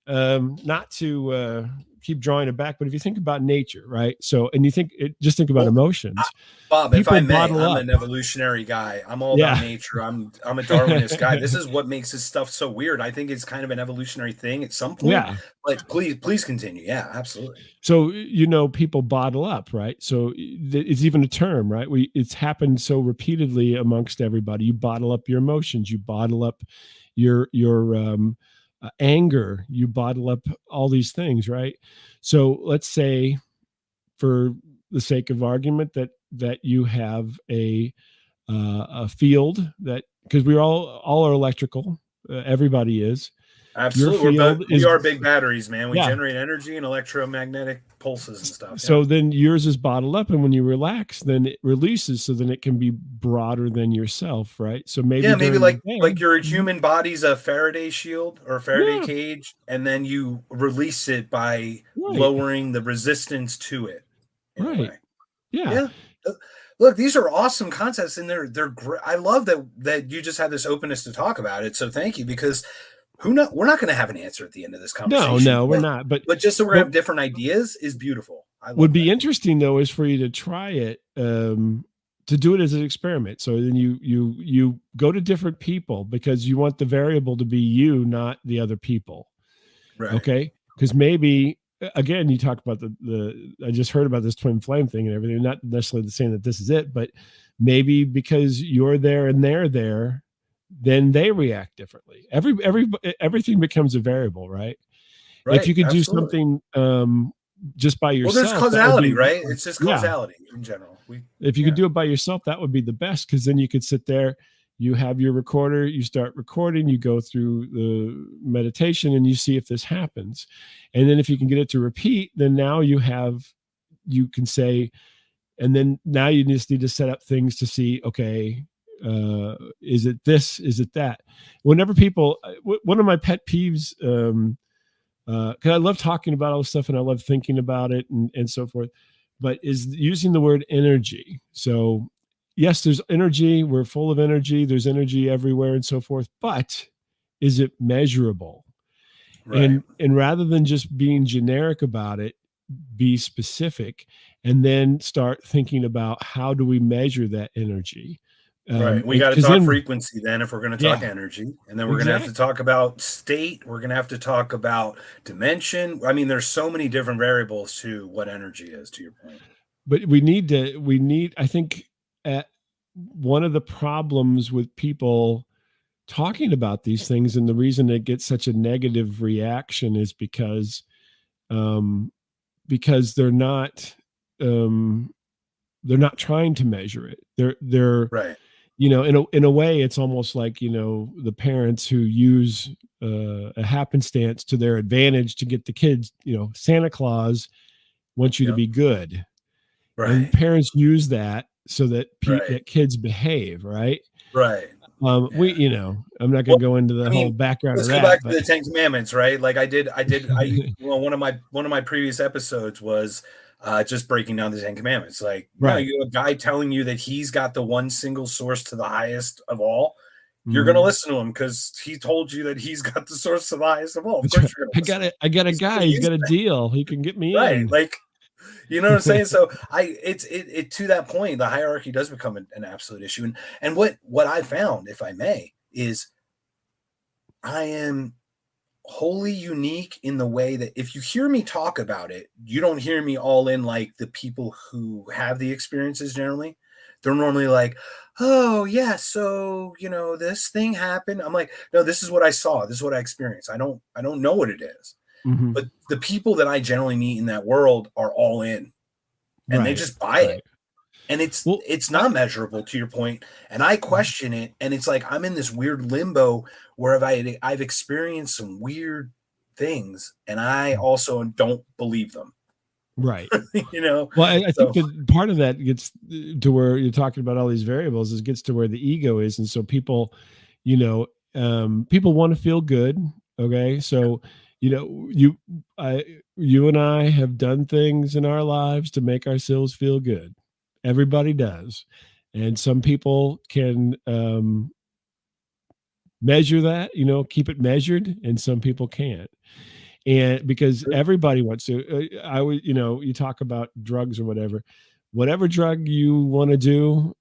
not to keep drawing it back, but if you think about nature, right? So, and you just think about emotions. Bob, if I may, I'm an evolutionary guy. I'm all about nature. I'm a Darwinist guy. This is what makes this stuff so weird. I think it's kind of an evolutionary thing at some point. Yeah. But please continue. Yeah, absolutely. So, people bottle up, right? So it's even a term, right? It's happened so repeatedly amongst everybody. You bottle up your emotions. You bottle up your anger. You bottle up all these things, right? So let's say, for the sake of argument, that you have a field that, because we all are electrical, everybody is. Absolutely. We are big batteries, man. We generate energy and electromagnetic pulses and stuff. So then yours is bottled up, and when you relax, then it releases, so then it can be broader than yourself, right? So maybe like your human body's a Faraday shield or a Faraday cage, and then you release it by lowering the resistance to it. Right. Yeah. Look, these are awesome concepts, and they're great. I love that you just had this openness to talk about it. So thank you, because we're not going to have an answer at the end of this conversation. No, we're not. But just so we're going to have different ideas is beautiful. I love would be that. interesting though is for you to try it, to do it as an experiment. So then you go to different people because you want the variable to be you, not the other people. Right. Okay. Because maybe again, you talk about I just heard about this twin flame thing and everything, not necessarily saying that this is it, but maybe because you're there and they're there, then they react differently. Everything becomes a variable, right? Right. If you could absolutely. do something just by yourself, well, there's causality, right? It's just causality in general. If you could do it by yourself, that would be the best, because then you could sit there, you have your recorder, you start recording, you go through the meditation and you see if this happens. And then if you can get it to repeat, then now you can say, and then now you just need to set up things to see, okay, is it this? Is it that? Whenever people, one of my pet peeves, because I love talking about all this stuff and I love thinking about it and so forth, but is using the word energy. So yes, there's energy. We're full of energy. There's energy everywhere and so forth, but is it measurable? Right. And rather than just being generic about it, be specific, and then start thinking about how do we measure that energy. Right. We got to talk frequency then if we're going to talk energy. And then we're going to have to talk about state. We're going to have to talk about dimension. I mean, there's so many different variables to what energy is, to your point. But I think one of the problems with people talking about these things, and the reason it gets such a negative reaction, is because they're not trying to measure it. They're right. In a way, it's almost like, the parents who use a happenstance to their advantage to get the kids, Santa Claus wants you to be good. Right. And parents use that so that that kids behave, right? Right. I'm not going to go into the whole background of that. Let's go back to the 10 Commandments, right? Like one of my previous episodes was just breaking down the 10 Commandments. Like, right. You have a guy telling you that he's got the one single source to the highest of all. You're going to listen to him because he told you that he's got the source to the highest of all. Of course, you're going to I got a guy. He's got a deal. He can get me in. Like, you know what I'm saying? So it to that point, the hierarchy does become an absolute issue. And what I found, if I may, is I am wholly unique in the way that if you hear me talk about it, you don't hear me all in like the people who have the experiences generally. They're normally like, oh yeah, so this thing happened. I'm like, no, this is what I saw. This is what I experienced. I don't know what it is. Mm-hmm. But the people that I generally meet in that world are all in, and they just buy it. And it's not measurable, to your point. And I question it. And it's like, I'm in this weird limbo where I've experienced some weird things, and I also don't believe them. Right. Well, I think that part of that gets to where you're talking about all these variables, is gets to where the ego is. And so people, people want to feel good. Okay. So, you and I have done things in our lives to make ourselves feel good. Everybody does. And some people can measure that, keep it measured, and some people can't. And because everybody wants to, you talk about drugs or whatever drug you want to do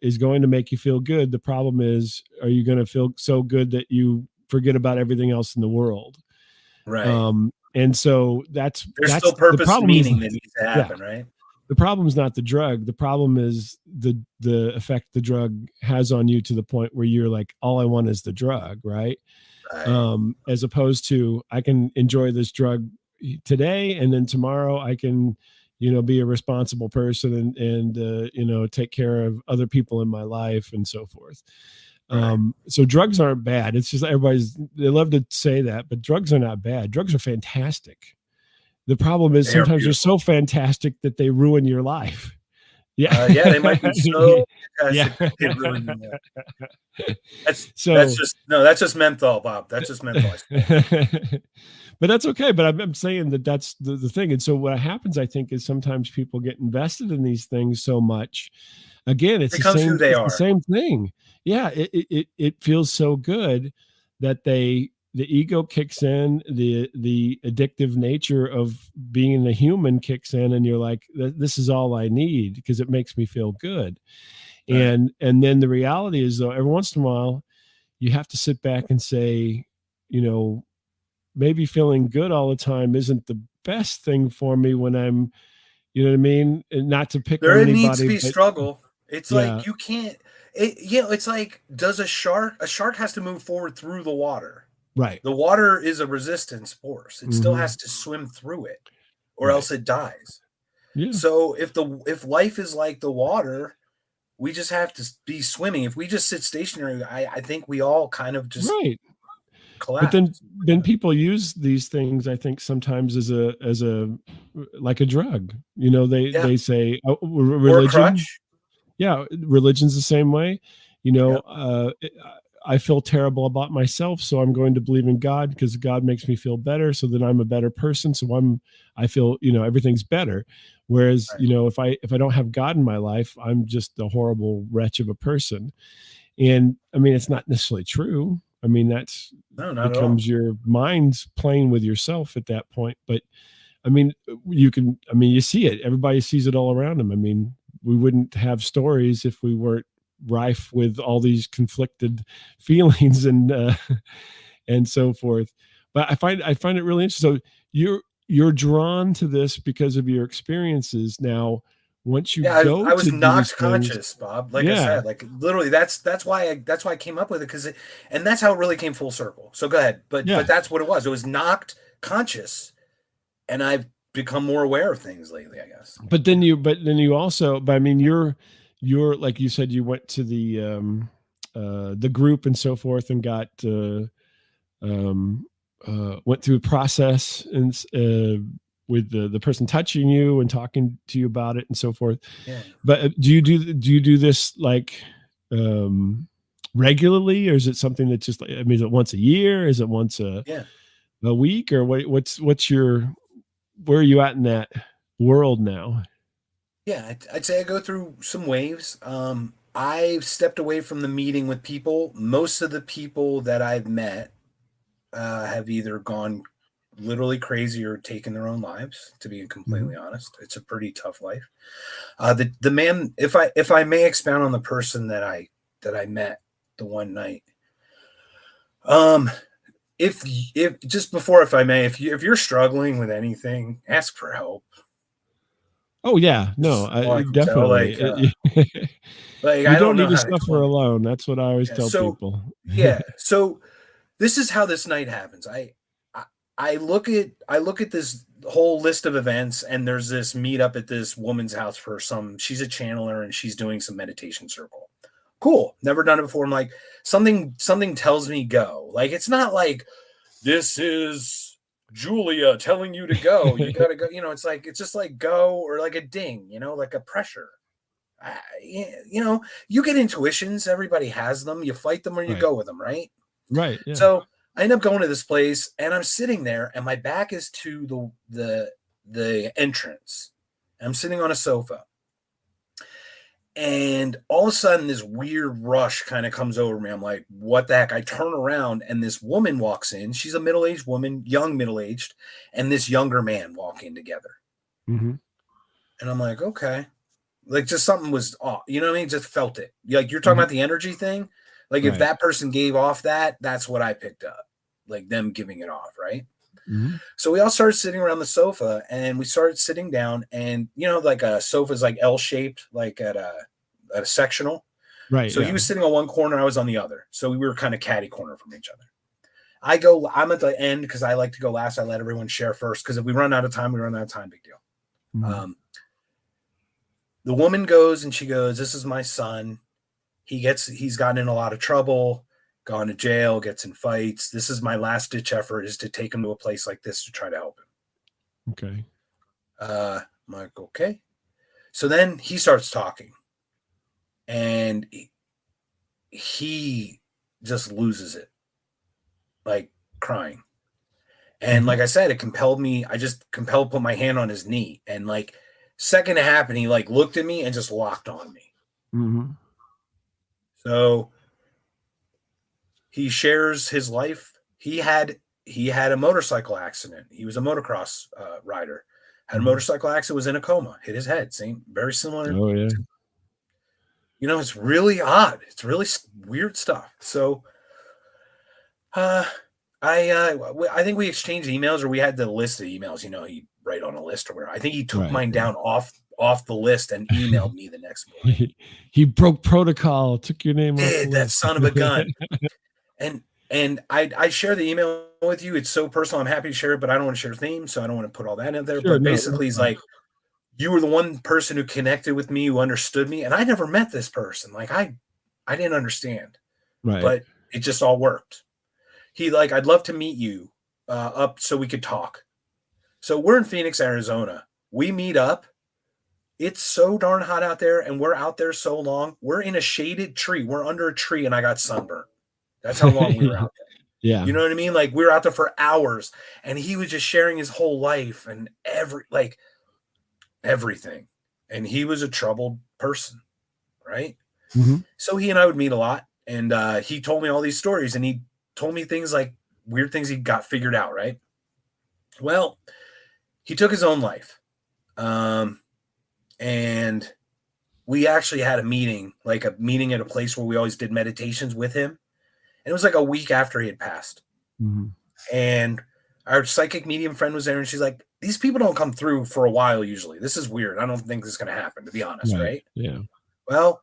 is going to make you feel good. The problem is, are you going to feel so good that you forget about everything else in the world? Right. And so that's still purpose and meaning that needs to happen, right? The problem is not the drug. The problem is the effect the drug has on you, to the point where you're like, all I want is the drug, right? As opposed to, I can enjoy this drug today, and then tomorrow I can, be a responsible person and take care of other people in my life and so forth. Right. So drugs aren't bad. It's just they love to say that, but drugs are not bad. Drugs are fantastic. The problem is sometimes they're so fantastic that they ruin your life. Yeah, they might be so Yeah. fantastic. It could ruin them. That's So that's just menthol, Bob. That's just menthol. I swear. but that's okay. But I'm saying that that's the thing. And so what happens, I think, is sometimes people get invested in these things so much. Again, It becomes who they it's the are. same thing. Yeah, it feels so good that the ego kicks in, the addictive nature of being a human kicks in, and you're like, this is all I need because it makes me feel good. Right. And then the reality is, though, every once in a while you have to sit back and say, you know, maybe feeling good all the time isn't the best thing for me when I'm, you know what I mean? And not to pick on There needs to anybody, be but struggle. It's yeah, like you can't. It's like does a shark? A shark has to move forward through the water. right. The water is a resistance force. It still Hmm. has to swim through it, or Right. else it dies. Yeah. So if life is like the water, we just have to be swimming. If we just sit stationary, I think we all kind of just Right. But collapse. then people use these things, I think, sometimes as a like a drug. You know, Yeah, they say, oh, or a religion. crutch. Yeah, religion's the same way. You know, Yep, I feel terrible about myself, so I'm going to believe in God because God makes me feel better. So then I'm a better person. So I feel, you know, everything's better. Whereas, right. you know, if I don't have God in my life, I'm just a horrible wretch of a person. And I mean, it's not necessarily true. I mean, that's No, not at all. becomes your mind's playing with yourself at that point. But I mean, you can, I mean, you see it. Everybody sees it all around them. I mean, we wouldn't have stories if we weren't rife with all these conflicted feelings and so forth. But I find it really interesting. So you're drawn to this because of your experiences. Now, once you Yeah, go I was to these knocked things, conscious, Bob. Like I yeah, said, like literally, that's why I came up with it and that's how it really came full circle. So go ahead, but yeah. that's what it was. It was knocked conscious, and I've become more aware of things lately. I guess. But then you also, but I mean, you're like you said, you went to the group and so forth and got um, went through a process and with the person touching you and talking to you about it and so forth. Yeah. But do you do this like um, regularly, or is it something that's just like, I mean, is it once a year? Is it once Yeah. a week, or what's your where are you at in that world now? Yeah, I'd say I go through some waves. I've stepped away from the meeting with people. Most of the people that I've met have either gone literally crazy or taken their own lives. To be Mm-hmm. completely honest, it's a pretty tough life. The man, if I may expound on the person that I met the one night. Um, if just before, if I may, if you're struggling with anything, ask for help. Oh yeah, no, Is all I I can tell. definitely. Like You I don't don't know need to how to suffer explain it. alone. That's what I always Yeah. tell So people. yeah. So this is how this night happens. I I look at this whole list of events, and there's this meetup at this woman's house for some. She's a channeler and she's doing some meditation circle. Cool. Never done it before. I'm like something tells me go. Like it's not like this is Julia telling you to go. You gotta go. You know, it's just like go or like a ding. You know, like a pressure. You know, you get intuitions. Everybody has them. You fight them or you Right, go with them, right? right, yeah. So I end up going to this place, and I'm sitting there, and my back is to the entrance. I'm sitting on a sofa, and all of a sudden, this weird rush kind of comes over me. I'm like, "What the heck?" I turn around, and this woman walks in. She's a middle aged woman, young middle aged, and this younger man walk in together. Hmm. And I'm like, "Okay." Like just something was off. You know what I mean? Just felt it. Like you're talking Hmm. about the energy thing. Like if Right. that person gave off that, that's what I picked up. Like them giving it off, right? Hmm. So we all started sitting around the sofa and we started sitting down and you know, like a sofa is like L shaped, like at a sectional. Right. So he Yeah. was sitting on one corner, I was on the other. So we were kind of catty corner from each other. I'm at the end because I like to go last. I let everyone share first because if we run out of time, we run out of time. Big deal. Hmm. Um, the woman goes and she goes, "This is my son. He's gotten in a lot of trouble, gone to jail, gets in fights. This is my last ditch effort is to take him to a place like this to try to help him." Okay. I'm like, okay. So then he starts talking, and he just loses it, like crying. And like I said, it compelled me. I just compelled to put my hand on his knee, and like second it happened, he like looked at me and just locked on me. Mm-hmm. So he shares his life. He had a motorcycle accident. He was a motocross rider. Had a motorcycle accident, was in a coma, hit his head. Same, very similar. Oh yeah. You know, it's really odd. It's really weird stuff. So, I think we exchanged emails, or we had the list of emails. You know, he'd write on a list or whatever. I think he took mine down off the list and emailed me the next morning. He broke protocol, took your name off the Did that list. son of a gun? And I share the email with you. It's so personal. I'm happy to share it, but I don't want to share his name, so I don't want to put all that in there. Sure, but basically, he's like, you were the one person who connected with me, who understood me, and I never met this person. Like I didn't understand, but it just all worked. He like, I'd love to meet you up so we could talk. So we're in Phoenix, Arizona. We meet up. It's so darn hot out there, and we're out there so long. We're in a shaded tree. We're under a tree, and I got sunburned. That's how long we were out there. Yeah. You know what I mean? Like we were out there for hours, and he was just sharing his whole life and everything. And he was a troubled person, right? Mm-hmm. So he and I would meet a lot, and he told me all these stories, and he told me things like weird things he got figured out, right? Well, he took his own life. And we actually had a meeting at a place where we always did meditations with him. And it was like a week after he had passed. Mm-hmm. And our psychic medium friend was there, and she's like, these people don't come through for a while usually. This is weird. I don't think this is going to happen, to be honest, right? Yeah. Well,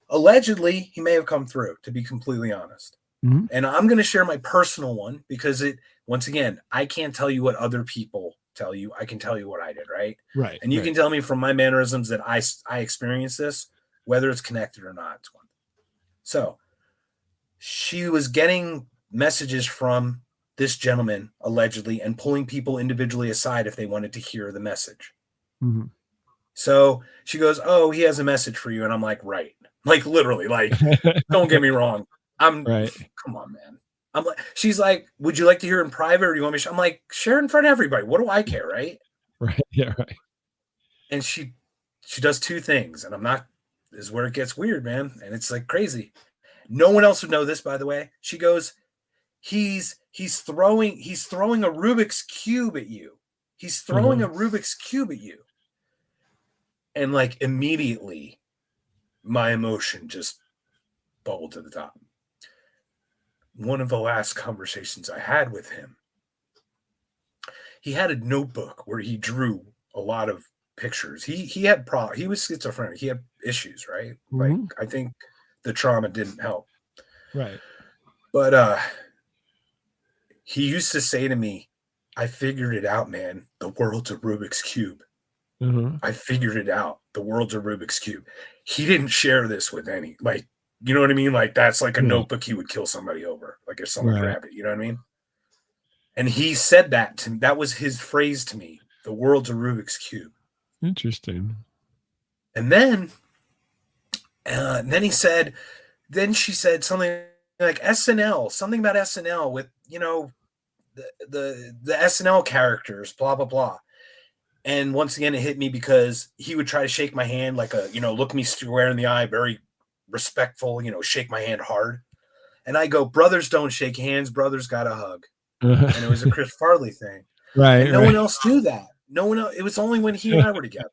allegedly, he may have come through, to be completely honest. Mm-hmm. And I'm going to share my personal one because once again, I can't tell you what other people tell you. I can tell you what I did, right? Right. And you can tell me from my mannerisms that I experienced this, whether it's connected or not. It's one thing. So she was getting messages from this gentleman, allegedly, and pulling people individually aside if they wanted to hear the message. Mm-hmm. So she goes, oh, he has a message for you. And I'm like, right. Like literally, like, don't get me wrong. Come on, man. I'm like, she's like, would you like to hear in private, or do you want me to I'm like, share in front of everybody. What do I care, right? Right. Yeah, right. And she does two things, and this is where it gets weird, man. And it's like crazy. No one else would know this, by the way. She goes, he's throwing a Rubik's Cube at you. He's throwing a Rubik's Cube at you. And like immediately my emotion just bubbled to the top. One of the last conversations I had with him, he had a notebook where he drew a lot of pictures. He was schizophrenic. He had issues, right? Mm-hmm. Like I think the trauma didn't help. Right. But he used to say to me, I figured it out, man. The world's a Rubik's Cube. Mm-hmm. I figured it out. The world's a Rubik's Cube. He didn't share this with any, like, you know what I mean? Like, that's like a notebook he would kill somebody over. Like, if someone grabbed it, you know what I mean? And he said that to me. That was his phrase to me. The world's a Rubik's Cube. Interesting. And then she said something like SNL, something about SNL with, you know, the SNL characters, blah, blah, blah. And once again, it hit me because he would try to shake my hand like look me square in the eye, very respectful, shake my hand hard. And I go, brothers don't shake hands, brothers got a hug. And it was a Chris Farley thing. Right. And no one else do that. No one else. It was only when he and I were together,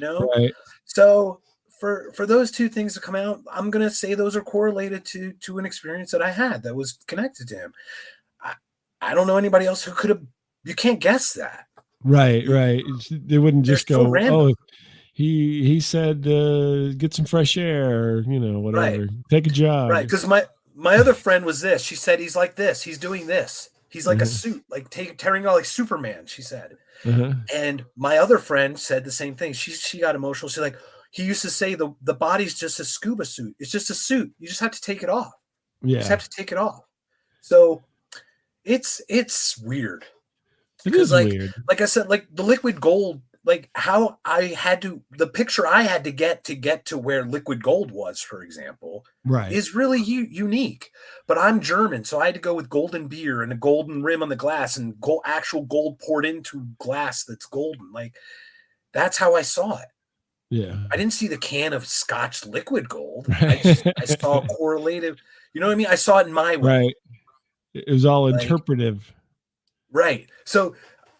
Right. So for those two things to come out, I'm going to say those are correlated to an experience that I had that was connected to him. I don't know anybody else who could have, you can't guess that. Right. They wouldn't just go, so he said, get some fresh air, whatever. Right. Take a jog. Right. Because my other friend was this. She said, he's like this. He's doing this. He's like a suit, like tearing out like Superman, she said. And my other friend said the same thing. She got emotional. She's like, he used to say the body's just a scuba suit. It's just a suit. You just have to take it off. Yeah. You just have to take it off. So it's weird. It is like, weird. Like I said, like the liquid gold, like how the picture I had to get to where liquid gold was, for example, Right. is really unique. But I'm German, so I had to go with golden beer and a golden rim on the glass and actual gold poured into glass that's golden. Like that's how I saw it. Yeah. I didn't see the can of Scotch liquid gold. I Right. saw correlative. You know what I mean? I saw it in my way. Right. It was all Like, interpretive. right. So,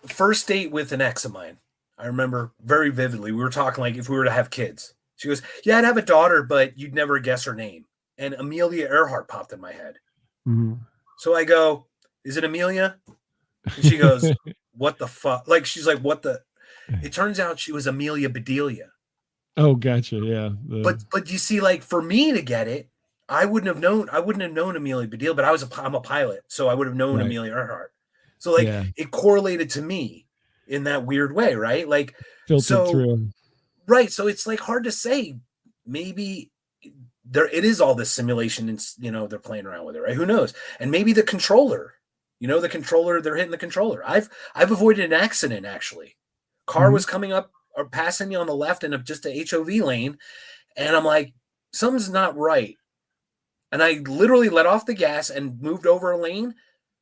first date with an ex of mine, I remember very vividly. We were talking like if we were to have kids. She goes, "Yeah, I'd have a daughter, but you'd never guess her name." And Amelia Earhart popped in my head. Mhm. So I go, "Is it Amelia?" And she goes, "What the fuck?" Like she's like, "What the?" It turns out she was Amelia Bedelia. Oh, gotcha. Yeah. But you see, like for me to get it, I wouldn't have known. I wouldn't have known Amelia Bedelia, but I'm a pilot, so I would have known Right. Amelia Earhart. So like Yeah. it correlated to me in that weird way, right? Like Filtered so, through. right. So it's like hard to say. Maybe there it is all this simulation, and they're playing around with it, right? Who knows? And maybe the controller, the controller, they're hitting the controller. I've avoided an accident actually. Car Mhm. was coming up or passing me on the left in just a HOV lane. And I'm like, something's not right. And I literally let off the gas and moved over a lane.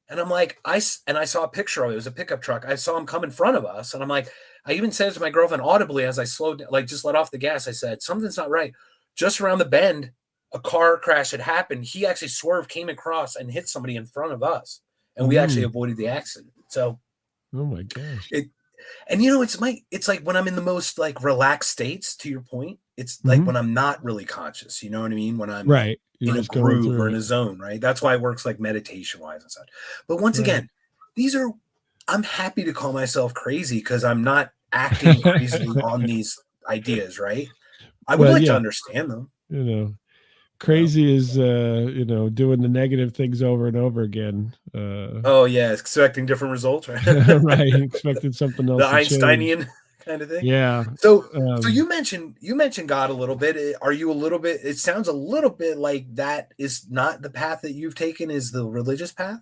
And I'm like, I saw a picture of it. It was a pickup truck. I saw him come in front of us. And I'm like, I even said to my girlfriend audibly as I slowed, like just let off the gas. I said, something's not right. Just around the bend, a car crash had happened. He actually swerved, came across, and hit somebody in front of us. And we actually Mm. avoided the accident. So Oh my gosh. it, and it's like when I'm in the most like relaxed states, to your point, it's like Mhm. when I'm not really conscious, you know what I mean? When I'm Right. You're in a just going groove or through in it. a zone, right? That's why it works like meditation wise and such. But once Right. again, I'm happy to call myself crazy because I'm not acting crazily on these ideas, right? I would Well, like to yeah, understand them, you know, you know? crazy is doing the negative things over and over again. Oh yeah, expecting different results, right? Right. Expecting something The else to change. Einsteinian kind of thing. Yeah. So Um, you mentioned God a little bit. Are you a little bit? It sounds a little bit like that is not the path that you've taken. Is the religious path,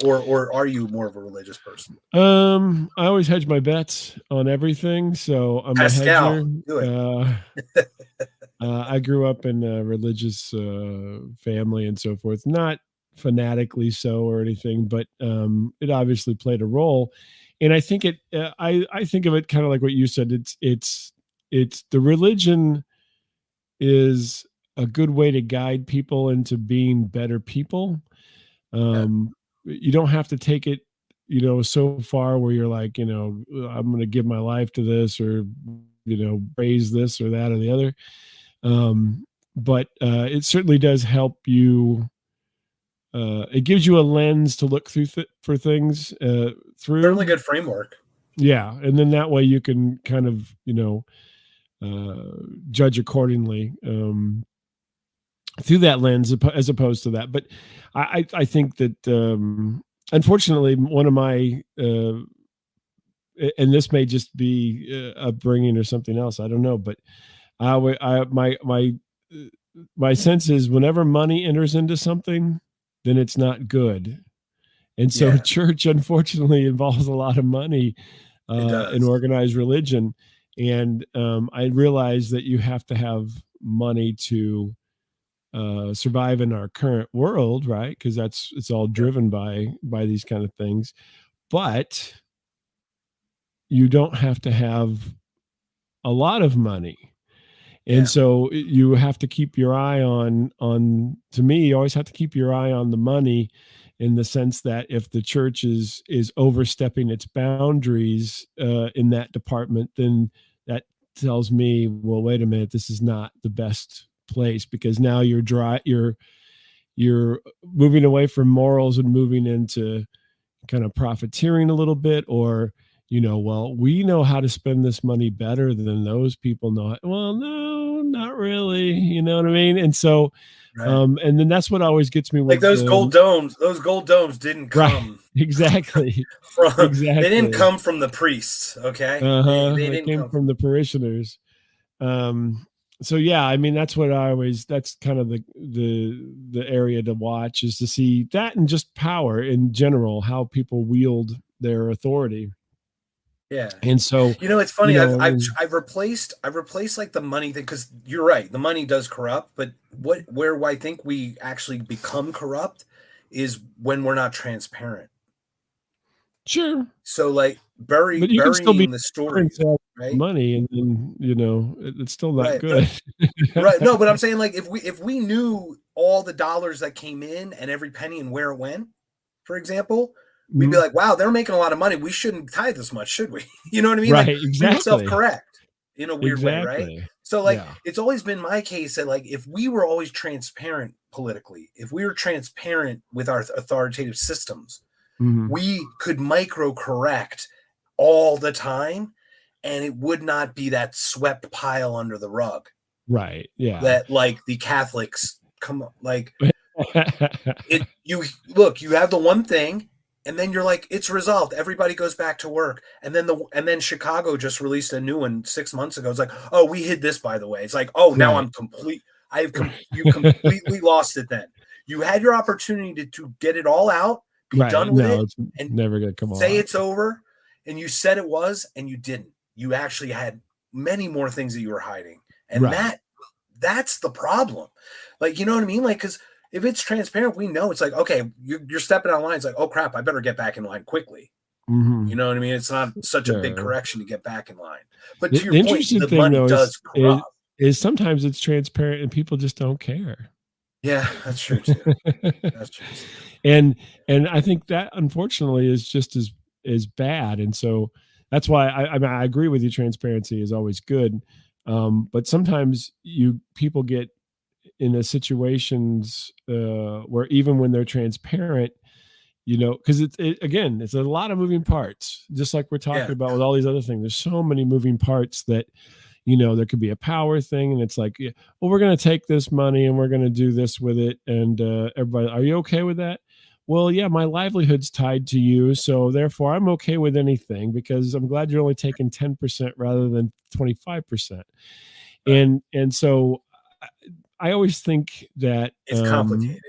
or are you more of a religious person? I always hedge my bets on everything, so I'm a hedger. Pascal, do it. Uh, I grew up in a religious family and so forth, not fanatically so or anything, but it obviously played a role. And I think I think of it kind of like what you said. It's the religion is a good way to guide people into being better people. Yeah, You don't have to take it, so far where you're like, I'm going to give my life to this or, praise this or that or the other. But it certainly does help you. It gives you a lens to look through for things certainly through. good framework. Yeah, and then that way you can kind of judge accordingly through that lens as opposed to that. But I think that unfortunately one of my and this may just be upbringing or something else. I don't know, but uh, my sense is whenever money enters into something, then it's not good. And so Yeah, church, unfortunately, involves a lot of money it in does. organized religion. And I realize that you have to have money to survive in our current world, right? Because it's all Yep. driven by these kind of things. But you don't have to have a lot of money. And Yeah. so you have to keep your eye on to me, you always have to keep your eye on the money in the sense that if the church is overstepping its boundaries in that department, then that tells me, well, wait a minute, this is not the best place because now you're moving away from morals and moving into kind of profiteering a little bit or well, we know how to spend this money better than those people know. Well, no, not really, you know what I mean? And so Right. and then that's what always gets me Like with the those gold domes didn't right. come Exactly. from they didn't Exactly. come from the priests, okay? They Uh-huh. It didn't came come from from the parishioners. So yeah, I mean that's kind of the area to watch is to see that and just power in general, how people wield their authority. Yeah. And so, You know, it's funny. I've replaced like the money thing, because you're right. The money does corrupt, but where I think we actually become corrupt is when we're not transparent. sure. So like But you can still be burying the story, right? money, and then, it's still not Right. good. Right. No, but I'm saying, like, if we knew all the dollars that came in and every penny and where it went, for example, we'd be like, wow, they're making a lot of money. We shouldn't tithe this much, should we? You know what I mean? Right, Like, we would exactly. self-correct in a weird way, right? Exactly. So like, Yeah. it's always been my case that, like, if we were always transparent politically, if we were transparent with our authoritative systems, Mhm. we could micro correct all the time, and it would not be that swept pile under the rug Right, yeah. that, like, the Catholics you look, you have the one thing, and then you're like, it's resolved. Everybody goes back to work. And then Chicago just released a new one 6 months ago. It's like, oh, we hid this, by the way. It's like, oh, now Right. I'm complete. You completely lost it then. You had your opportunity to get it all out, be done with it, It's and never gonna come say off. it's over. And you said it was, and you didn't. You actually had many more things that you were hiding. And Right. that's the problem. Like, you know what I mean? Like, because if it's transparent, we know. It's like, okay, you're stepping out of line. It's like, oh crap, I better get back in line quickly. Mhm. You know what I mean? It's not such a big Sure. correction to get back in line. But to The your point, interesting the thing, money though, does corrupt. is sometimes it's transparent and people just don't care. Yeah, that's true too. That's true too. And I think that, unfortunately, is just as bad. And so that's why I mean, I agree with you. Transparency is always good, but sometimes people get in a situations where even when they're transparent, because again, it's a lot of moving parts, just like we're talking about with all these other things. There's so many moving parts that, there could be a power thing, and it's like, yeah, well, we're going to take this money and we're going to do this with it. And everybody, are you okay with that? Well, yeah, my livelihood's tied to you. So therefore I'm okay with anything, because I'm glad you're only taking 10% rather than 25%. Right. And so I always think that, It's complicated.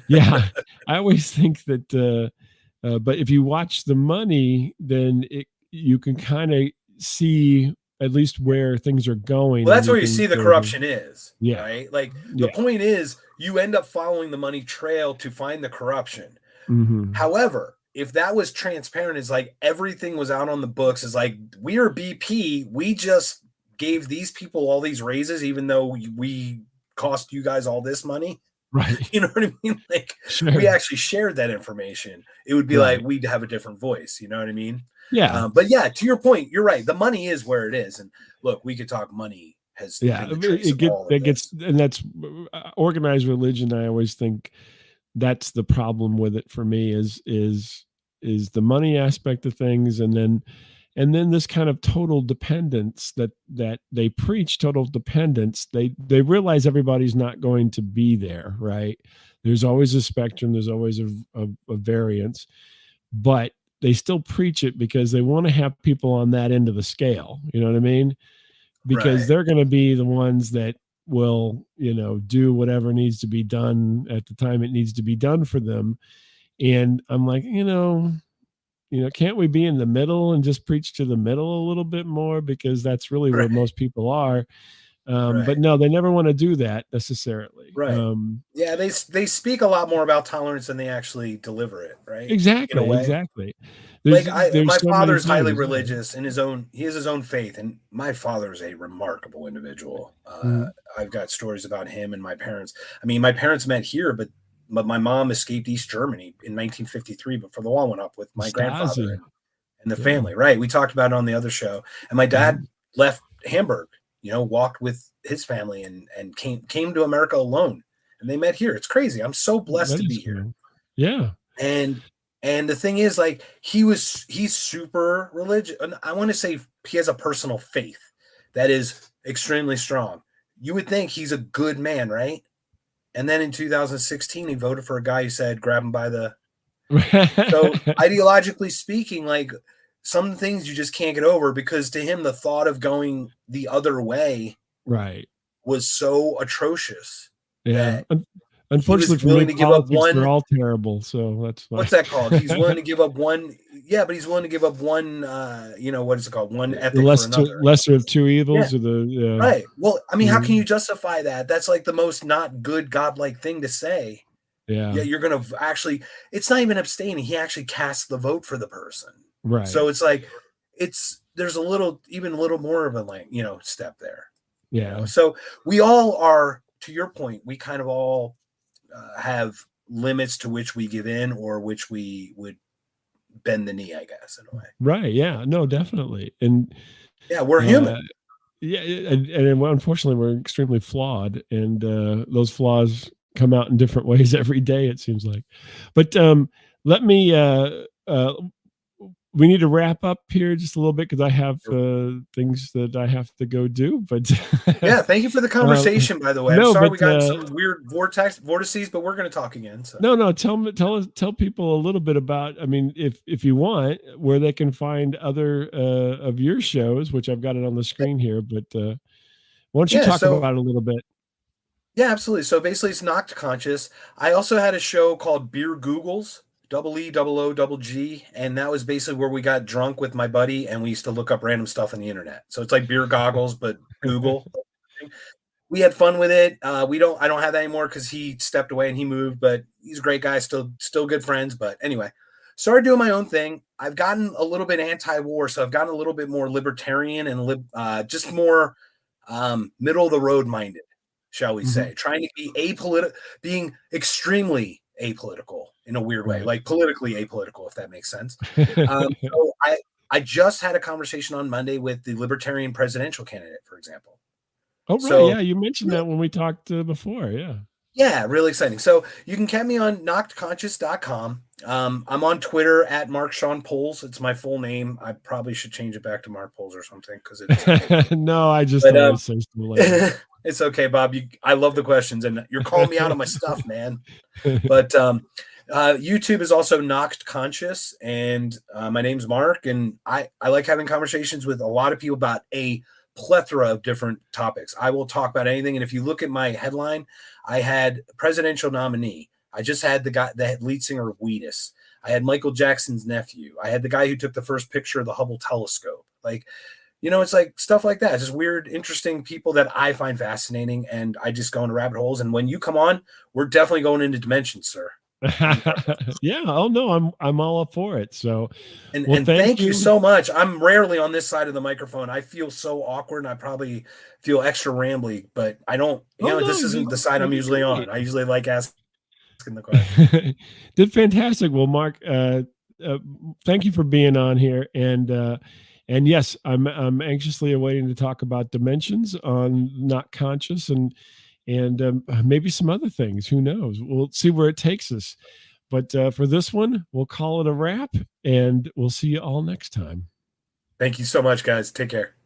yeah, I always think that, but if you watch the money, then you can kind of see at least where things are going. Well, And that's where you see the corruption is, yeah, right? Like, the yeah. point is, you end up following the money trail to find the corruption. Mm-hmm. However, if that was transparent, it's like everything was out on the books. It's like, we're BP. We just gave these people all these raises, even though we cost you guys all this money. Right. You know what I mean? Like, Sure. we actually shared that information. It would be like, we'd have a different voice. You know what I mean? Yeah. But yeah, to your point, you're right. The money is where it is. And look, we could talk monny has been the trace of all of this. And that's organized religion. I always think that's the problem with it for me is the money aspect of things. And then this kind of total dependence that they preach, total dependence. They realize everybody's not going to be there, right? There's always a spectrum. There's always a variance, but they still preach it because they want to have people on that end of the scale. You know what I mean? Because they're going to be the ones that will, do whatever needs to be done at the time it needs to be done for them. And I'm like, can't we be in the middle and just preach to the middle a little bit more? Because that's really where most people are. But no, they never want to do that necessarily. Right. Yeah, they speak a lot more about tolerance than they actually deliver it, right? Exactly. In a way. Exactly. My father's highly religious in he has his own faith, and my father is a remarkable individual. I've got stories about him and my parents. I mean, my parents met here, but my mom escaped East Germany in 1953 before the wall went up with my grandfather and the family. Right. We talked about it on the other show. And my dad left Hamburg, walked with his family and came to America alone. And they met here. It's crazy. I'm so blessed to be here. Yeah. And the thing is, like, he's super religious. And I want to say he has a personal faith that is extremely strong. You would think he's a good man, right? And then in 2016, he voted for a guy who said, grab him by the. So ideologically speaking, like, some things you just can't get over, because to him, the thought of going the other way was so atrocious. Yeah. That unfortunately, he was willing to give up one. They're all terrible. So that's fine. What's that called? He's willing to give up one. but he's willing to give up one, what is it called? One The ethic for another. lesser of two evils, Yeah. or the Right. Well, I mean, how can Mhm. you justify that? That's like the most not good godlike thing to say. Yeah, You're going to actually, it's not even abstaining. He actually casts the vote for the person. right. So it's like, there's even a little more of a step there. Yeah, So we all are, to your point, we kind of all have limits to which we give in or which we would bend the knee, I guess, in a way. right. Yeah, no, definitely. And Yeah, we're human. yeah, and unfortunately, we're extremely flawed, and those flaws come out in different ways every day. It seems like, but let me. We need to wrap up here just a little bit because I have things that I have to go do. But Yeah, thank you for the conversation. By the way, I'm no, sorry but we got some weird vortices, but we're going to talk again. So. No. Tell people a little bit about. I mean, if you want, where they can find other of your shows, which I've got it on the screen here. But why don't you talk about it a little bit? Yeah, absolutely. So basically, it's Knocked Conscious. I also had a show called Beer Googles, EEOOG, and that was basically where we got drunk with my buddy and we used to look up random stuff on the internet. So it's like beer goggles, but Google. We had fun with it. I don't have that anymore because he stepped away and he moved, but he's a great guy, still good friends. But anyway, started doing my own thing. I've gotten a little bit anti-war, so I've gotten a little bit more libertarian and just more middle of the road minded, shall we say, trying to be being extremely apolitical in a weird way, like politically apolitical, if that makes sense. So I just had a conversation on Monday with the libertarian presidential candidate, for example. Oh, right. So, yeah, you mentioned that when we talked before. Yeah. Yeah, really exciting. So you can catch me on knockedconscious.com. I'm on Twitter at Mark Sean Puls. It's my full name. I probably should change it back to Mark Puls or something because it's no, I just thought I'd say something like that. It's okay, Bob. I love the questions and you're calling me out on my stuff, man. But YouTube is also Knocked Conscious, and my name's Mark, and I like having conversations with a lot of people about a plethora of different topics. I will talk about anything. And if you look at my headline, I had presidential nominee. I just had the lead singer of Wheatus. I had Michael Jackson's nephew. I had the guy who took the first picture of the Hubble telescope. It's like stuff like that. It's just weird, interesting people that I find fascinating. And I just go into rabbit holes. And when you come on, we're definitely going into dimensions, sir. Yeah. Oh no, I'm all up for it. So, and thank you so much. I'm rarely on this side of the microphone. I feel so awkward, and I probably feel extra rambly, but I don't. This isn't the side I'm usually on. I usually like asking the question. Did fantastic. Well, Mark, thank you for being on here, and yes, I'm anxiously awaiting to talk about dimensions on Not Conscious and maybe some other things. Who knows? We'll see where it takes us. But for this one, we'll call it a wrap, and we'll see you all next time. Thank you so much, guys. Take care.